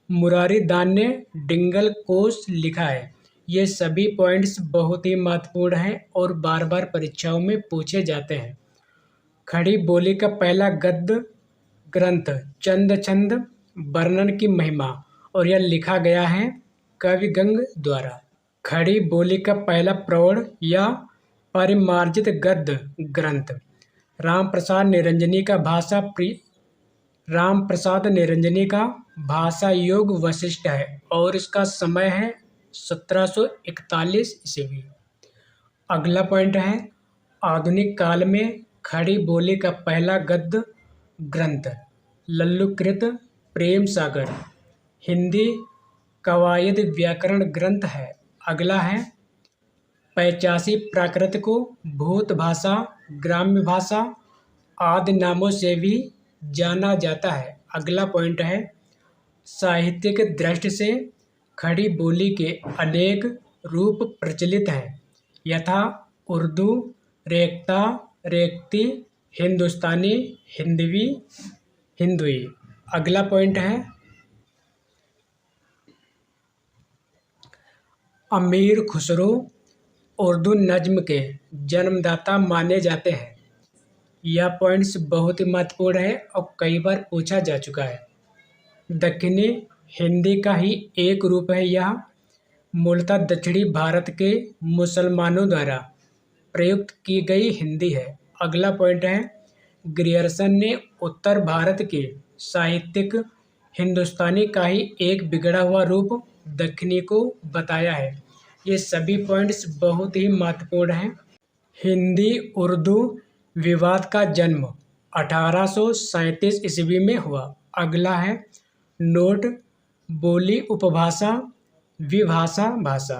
मुरारी दास ने डिंगल कोश लिखा है। ये सभी पॉइंट्स बहुत ही महत्वपूर्ण हैं और बार बार परीक्षाओं में पूछे जाते हैं। खड़ी बोली का पहला गद्य ग्रंथ चंद छंद वर्णन की महिमा और यह लिखा गया है कविगंग द्वारा। खड़ी बोली का पहला प्रौढ़ या परिमार्जित गद्य ग्रंथ राम प्रसाद निरंजनी का भाषा योग वशिष्ठ है और इसका समय है 1741 ईस्वी। अगला पॉइंट है आधुनिक काल में खड़ी बोली का पहला गद्य ग्रंथ लल्लुकृत प्रेम सागर हिंदी कवायद व्याकरण ग्रंथ है। अगला है 85 प्राकृत को भूत भाषा, ग्राम्य भाषा आदि नामों से भी जाना जाता है। अगला पॉइंट है साहित्यिक दृष्टि से खड़ी बोली के अनेक रूप प्रचलित हैं यथा उर्दू, रेख्ता, रेख्ती, हिंदुस्तानी, हिंदवी, हिंदवी। अगला पॉइंट है अमीर खुसरो उर्दू नज्म के जन्मदाता माने जाते हैं। यह पॉइंट्स बहुत ही महत्वपूर्ण है और कई बार पूछा जा चुका है। दक्षिणी हिंदी का ही एक रूप है यह मूलतः दक्षिणी भारत के मुसलमानों द्वारा प्रयुक्त की गई हिंदी है। अगला पॉइंट है ग्रियर्सन ने उत्तर भारत के साहित्यिक हिंदुस्तानी का ही एक बिगड़ा हुआ रूप दक्षिणी को बताया है। ये सभी पॉइंट्स बहुत ही महत्वपूर्ण हैं। हिंदी उर्दू विवाद का जन्म 1837 ईस्वी में हुआ। अगला है नोट बोली उपभाषा विभाषा भाषा।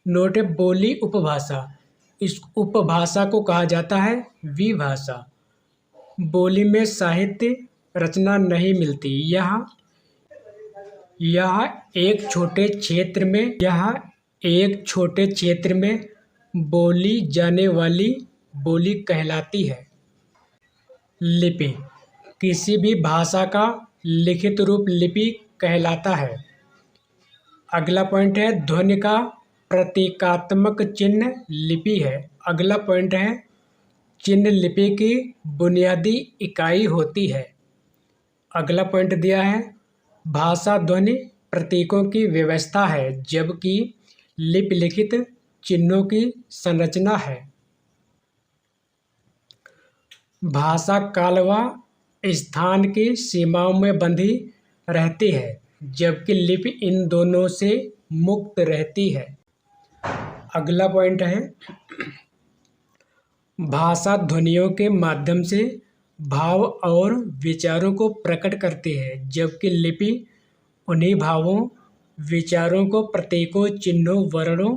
नोट बोली उपभाषा, इस उपभाषा को कहा जाता है विभाषा। बोली में साहित्य रचना नहीं मिलती। यह एक छोटे क्षेत्र में बोली जाने वाली बोली कहलाती है। लिपि किसी भी भाषा का लिखित रूप लिपि कहलाता है। अगला पॉइंट है ध्वनि का प्रतीकात्मक चिन्ह लिपि है। अगला पॉइंट है चिन्ह लिपि की बुनियादी इकाई होती है। अगला पॉइंट दिया है भाषा ध्वनि प्रतीकों की व्यवस्था है जबकि लिपि लिखित चिन्हों की संरचना है। भाषा काल व स्थान की सीमाओं में बंधी रहती है जबकि लिपि इन दोनों से मुक्त रहती है। अगला पॉइंट है भाषा ध्वनियों के माध्यम से भाव और विचारों को प्रकट करती है जबकि लिपि उन्हीं भावों विचारों को प्रतीकों चिन्हों वर्णों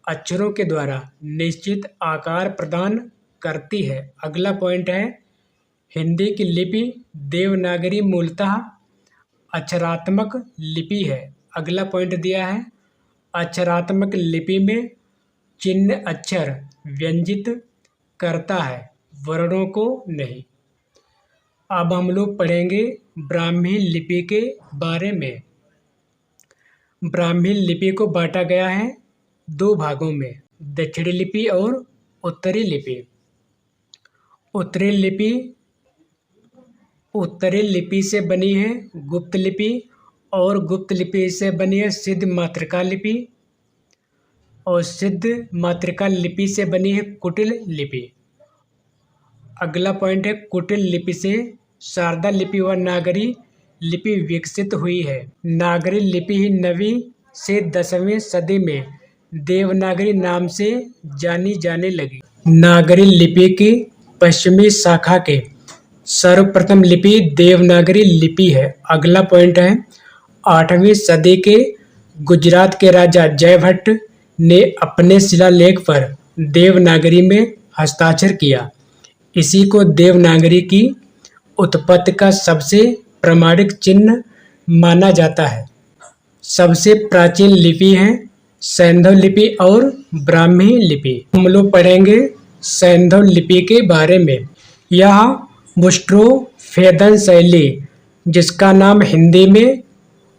अक्षरों के द्वारा निश्चित आकार प्रदान करती है। अगला पॉइंट है हिंदी की लिपि देवनागरी मूलतः अक्षरात्मक लिपि है। अगला पॉइंट दिया है अक्षरात्मक लिपि में चिन्ह अक्षर व्यंजित करता है वर्णों को नहीं। अब हम लोग पढ़ेंगे ब्राह्मी लिपि के बारे में। ब्राह्मी लिपि को बांटा गया है दो भागों में, दक्षिणी लिपि और उत्तरी लिपि। उत्तरी लिपि उत्तरी लिपि से बनी है गुप्त लिपि और गुप्त लिपि से बनी है सिद्ध मातृका लिपि और सिद्ध मातृका लिपि से बनी है कुटिल लिपि। अगला पॉइंट है कुटिल लिपि से शारदा लिपि व नागरी लिपि विकसित हुई है। नागरी लिपि ही 9वीं से 10वीं सदी में देवनागरी नाम से जानी जाने लगी। नागरी लिपि की पश्चिमी शाखा के सर्वप्रथम लिपि देवनागरी लिपि है। अगला पॉइंट है 8वीं सदी के गुजरात के राजा जयभट्ट ने अपने शिलालेख पर देवनागरी में हस्ताक्षर किया। इसी को देवनागरी की उत्पत्ति का सबसे प्रामाणिक चिन्ह माना जाता है। सबसे प्राचीन लिपि है सैंधव लिपि और ब्राह्मी लिपि। हम लोग पढ़ेंगे सैंधव लिपि के बारे में। यह मुष्ट्रोफेदन शैली, जिसका नाम हिंदी में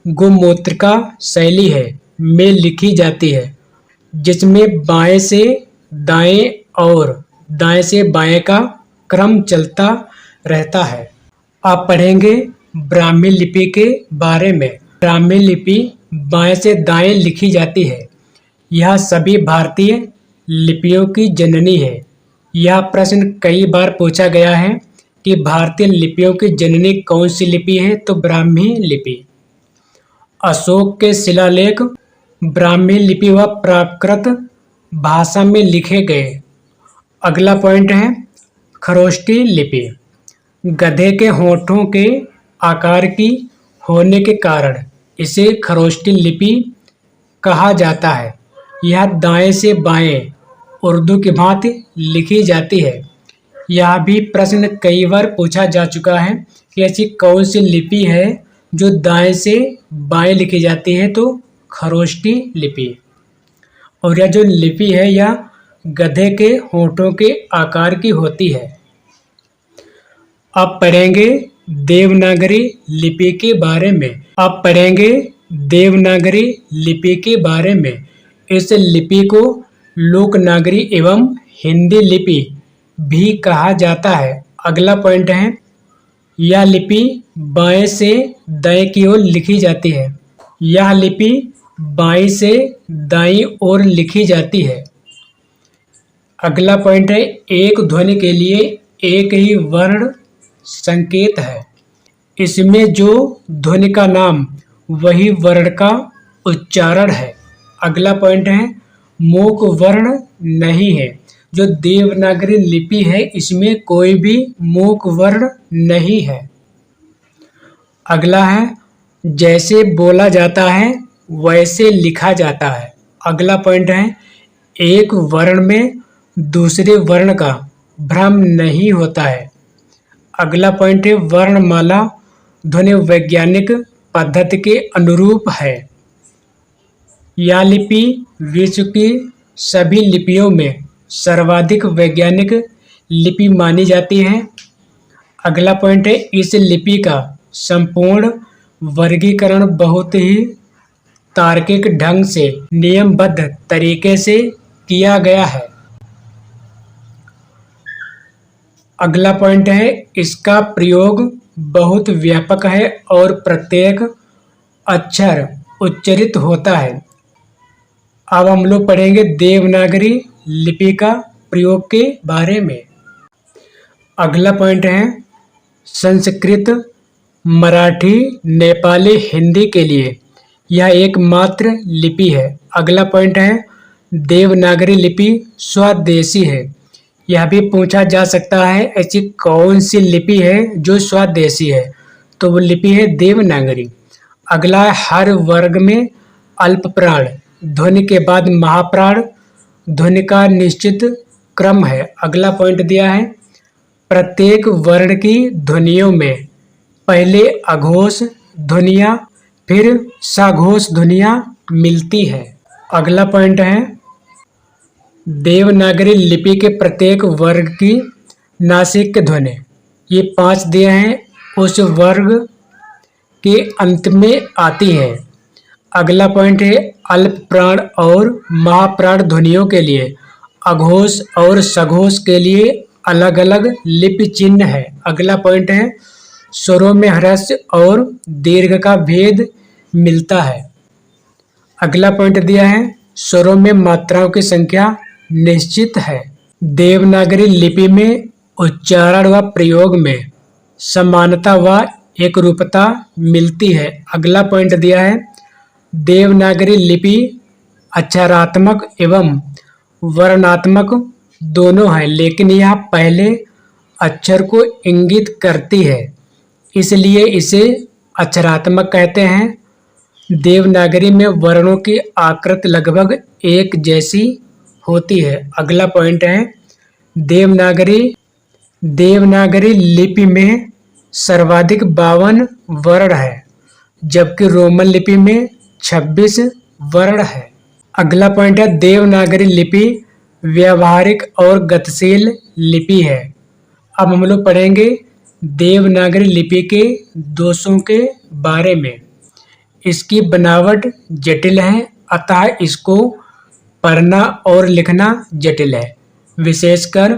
गोमूत्रिका शैली है, में लिखी जाती है, जिसमें बाएं से दाएं और दाएं से बाएं का क्रम चलता रहता है। आप पढ़ेंगे ब्राह्मी लिपि के बारे में। ब्राह्मी लिपि बाएं से दाएं लिखी जाती है। यह सभी भारतीय लिपियों की जननी है। यह प्रश्न कई बार पूछा गया है कि भारतीय लिपियों की जननी कौन सी लिपि है, तो ब्राह्मी लिपि। अशोक के शिलालेख ब्राह्मी लिपि व प्राकृत भाषा में लिखे गए। अगला पॉइंट है खरोष्टी लिपि। गधे के होठों के आकार की होने के कारण इसे खरोष्टी लिपि कहा जाता है। यह दाएं से बाएं उर्दू की भांति लिखी जाती है। यह भी प्रश्न कई बार पूछा जा चुका है कि ऐसी कौन सी लिपि है जो दाएं से बाएं लिखी जाती है, तो खरोष्टी लिपि। और यह जो लिपि है यह गधे के होठों के आकार की होती है। अब पढ़ेंगे देवनागरी लिपि के बारे में। अब पढ़ेंगे देवनागरी लिपि के बारे में। इस लिपि को लोकनागरी एवं हिंदी लिपि भी कहा जाता है। अगला पॉइंट है यह लिपि बाएं से दाएं की ओर लिखी जाती है। यह लिपि बाएं से दाईं ओर लिखी जाती है। अगला पॉइंट है एक ध्वनि के लिए एक ही वर्ण संकेत है। इसमें जो ध्वनि का नाम वही वर्ण का उच्चारण है। अगला पॉइंट है मूक वर्ण नहीं है। जो देवनागरी लिपि है इसमें कोई भी मूक वर्ण नहीं है। अगला है जैसे बोला जाता है वैसे लिखा जाता है। अगला पॉइंट है एक वर्ण में दूसरे वर्ण का भ्रम नहीं होता है। अगला पॉइंट है वर्णमाला ध्वनि वैज्ञानिक पद्धति के अनुरूप है। यह लिपि विश्व की सभी लिपियों में सर्वाधिक वैज्ञानिक लिपि मानी जाती है। अगला पॉइंट है इस लिपि का संपूर्ण वर्गीकरण बहुत ही तार्किक ढंग से नियमबद्ध तरीके से किया गया है। अगला पॉइंट है इसका प्रयोग बहुत व्यापक है और प्रत्येक अक्षर उच्चरित होता है। अब हम लोग पढ़ेंगे देवनागरी लिपि का प्रयोग के बारे में। अगला पॉइंट है संस्कृत, मराठी, नेपाली, हिंदी के लिए यह एकमात्र लिपि है। अगला पॉइंट है देवनागरी लिपि स्वदेशी है। यह भी पूछा जा सकता है ऐसी कौन सी लिपि है जो स्वदेशी है, तो वो लिपि है देवनागरी। अगला है हर वर्ग में अल्प प्राण ध्वनि के बाद महाप्राण ध्वनि का निश्चित क्रम है। अगला पॉइंट दिया है प्रत्येक वर्ण की ध्वनियों में पहले अघोष ध्वनियाँ फिर सघोष ध्वनियाँ मिलती है। अगला पॉइंट है देवनागरी लिपि के प्रत्येक वर्ग की नासिक ध्वनि, ये 5 दिए हैं, उस वर्ग के अंत में आती है। अगला पॉइंट है अल्प प्राण और महाप्राण ध्वनियों के लिए अघोष और सघोष के लिए अलग अलग लिपि चिन्ह है। अगला पॉइंट है स्वरों में ह्रस्व और दीर्घ का भेद मिलता है। अगला पॉइंट दिया है स्वरों में मात्राओं की संख्या निश्चित है। देवनागरी लिपि में उच्चारण व प्रयोग में समानता व एकरूपता मिलती है। अगला पॉइंट दिया है देवनागरी लिपि अक्षरात्मक एवं वर्णात्मक दोनों है, लेकिन यह पहले अक्षर को इंगित करती है, इसलिए इसे अक्षरात्मक कहते हैं। देवनागरी में वर्णों की आकृति लगभग एक जैसी होती है। अगला पॉइंट है देवनागरी लिपि में सर्वाधिक 52 वर्ण है, जबकि रोमन लिपि में 26 वर्ण है। अगला पॉइंट है देवनागरी लिपि व्यावहारिक और गतिशील लिपि है। अब हम लोग पढ़ेंगे देवनागरी लिपि के दोषों के बारे में। इसकी बनावट जटिल है, अतः इसको पढ़ना और लिखना जटिल है, विशेषकर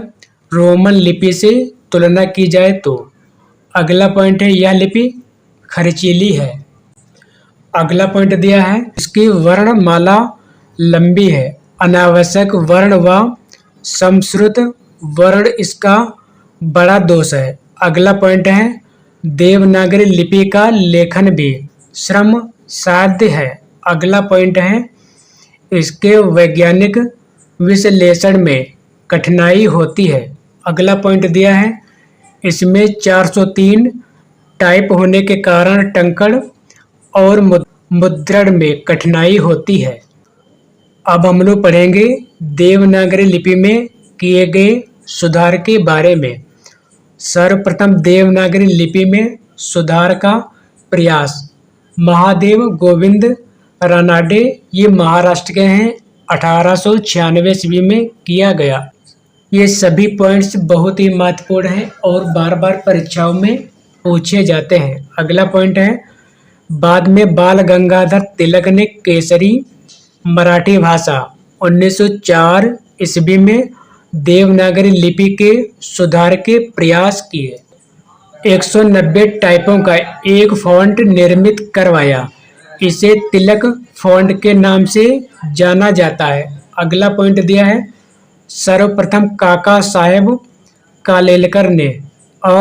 रोमन लिपि से तुलना की जाए तो। अगला पॉइंट है यह लिपि खर्चीली है। अगला पॉइंट दिया है इसकी वर्णमाला लंबी है, अनावश्यक वर्ण व समश्रुत वर्ण इसका बड़ा दोष है। अगला पॉइंट है देवनागरी लिपि का लेखन भी श्रम साध्य है। अगला पॉइंट है इसके वैज्ञानिक विश्लेषण में कठिनाई होती है। अगला पॉइंट दिया है इसमें 403 टाइप होने के कारण टंकण और मुद्रण में कठिनाई होती है। अब हम लोग पढ़ेंगे देवनागरी लिपि में किए गए सुधार के बारे में। सर्वप्रथम देवनागरी लिपि में सुधार का प्रयास महादेव गोविंद रानाडे, ये महाराष्ट्र के हैं, 1896 ईस्वी में किया गया। ये सभी पॉइंट्स बहुत ही महत्वपूर्ण हैं और बार बार परीक्षाओं में पूछे जाते हैं। अगला पॉइंट है बाद में बाल गंगाधर तिलक ने केसरी मराठी भाषा 1904 ईस्वी में देवनागरी लिपि के सुधार के प्रयास किए। 190 टाइपों का एक फॉन्ट निर्मित करवाया, इसे तिलक फॉन्ट के नाम से जाना जाता है। अगला पॉइंट दिया है सर्वप्रथम काका साहेब कालेलकर ने अ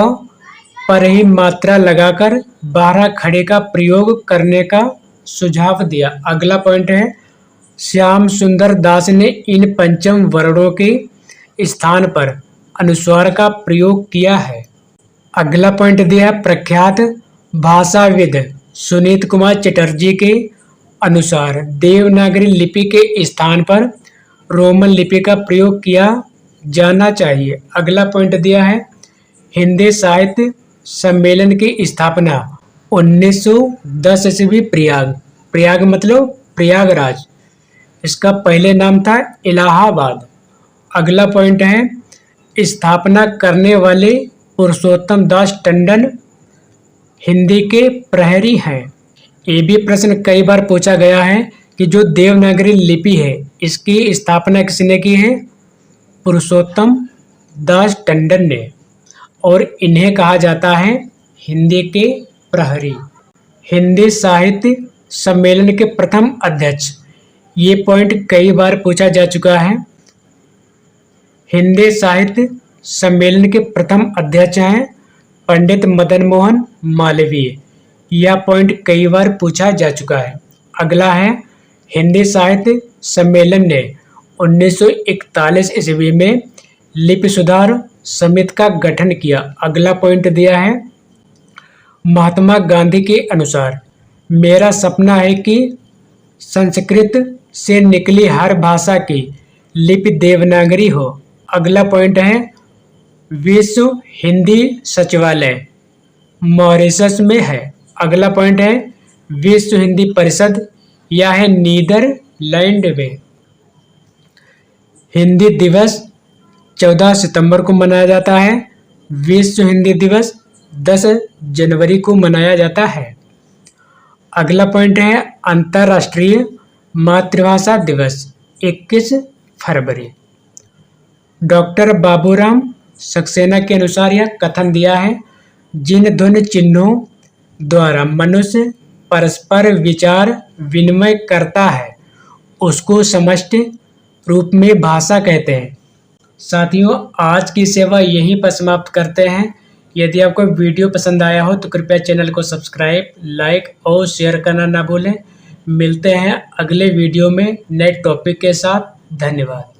पर ही मात्रा लगाकर 12 खड़े का प्रयोग करने का सुझाव दिया। अगला पॉइंट है श्याम सुंदर दास ने इन पंचम वर्णों के स्थान पर अनुस्वार का प्रयोग किया है। अगला पॉइंट दिया है प्रख्यात भाषाविद सुनीत कुमार चटर्जी के अनुसार देवनागरी लिपि के स्थान पर रोमन लिपि का प्रयोग किया जाना चाहिए। अगला पॉइंट दिया है हिंदी साहित्य सम्मेलन की स्थापना 1910 ईस्वी प्रयाग मतलब प्रयागराज, इसका पहले नाम था इलाहाबाद। अगला पॉइंट है स्थापना करने वाले पुरुषोत्तम दास टंडन हिंदी के प्रहरी हैं। ये भी प्रश्न कई बार पूछा गया है कि जो देवनागरी लिपि है इसकी स्थापना किसने की है? पुरुषोत्तम दास टंडन ने, और इन्हें कहा जाता है हिंदी के प्रहरी। हिंदी साहित्य सम्मेलन के प्रथम अध्यक्ष, ये पॉइंट कई बार पूछा जा चुका है। हिंदी साहित्य सम्मेलन के प्रथम अध्यक्ष हैं पंडित मदन मोहन मालवीय, यह पॉइंट कई बार पूछा जा चुका है। अगला है हिंदी साहित्य सम्मेलन ने 1941 ईस्वी में लिपि सुधार समिति का गठन किया। अगला पॉइंट दिया है महात्मा गांधी के अनुसार मेरा सपना है कि संस्कृत से निकली हर भाषा की लिपि देवनागरी हो। अगला पॉइंट है विश्व हिंदी सचिवालय मॉरिशस में है। अगला पॉइंट है विश्व हिंदी परिषद, यह है नीदरलैंड में। हिंदी दिवस 14 सितंबर को मनाया जाता है। विश्व हिंदी दिवस 10 जनवरी को मनाया जाता है। अगला पॉइंट है अंतर्राष्ट्रीय मातृभाषा दिवस 21 फरवरी। डॉक्टर बाबूराम सक्सेना के अनुसार यह कथन दिया है, जिन ध्वनि चिन्हों द्वारा मनुष्य परस्पर विचार विनिमय करता है उसको समष्टि रूप में भाषा कहते हैं। साथियों, आज की सेवा यहीं पर समाप्त करते हैं। यदि आपको वीडियो पसंद आया हो तो कृपया चैनल को सब्सक्राइब, लाइक और शेयर करना ना भूलें। मिलते हैं अगले वीडियो में नए टॉपिक के साथ। धन्यवाद।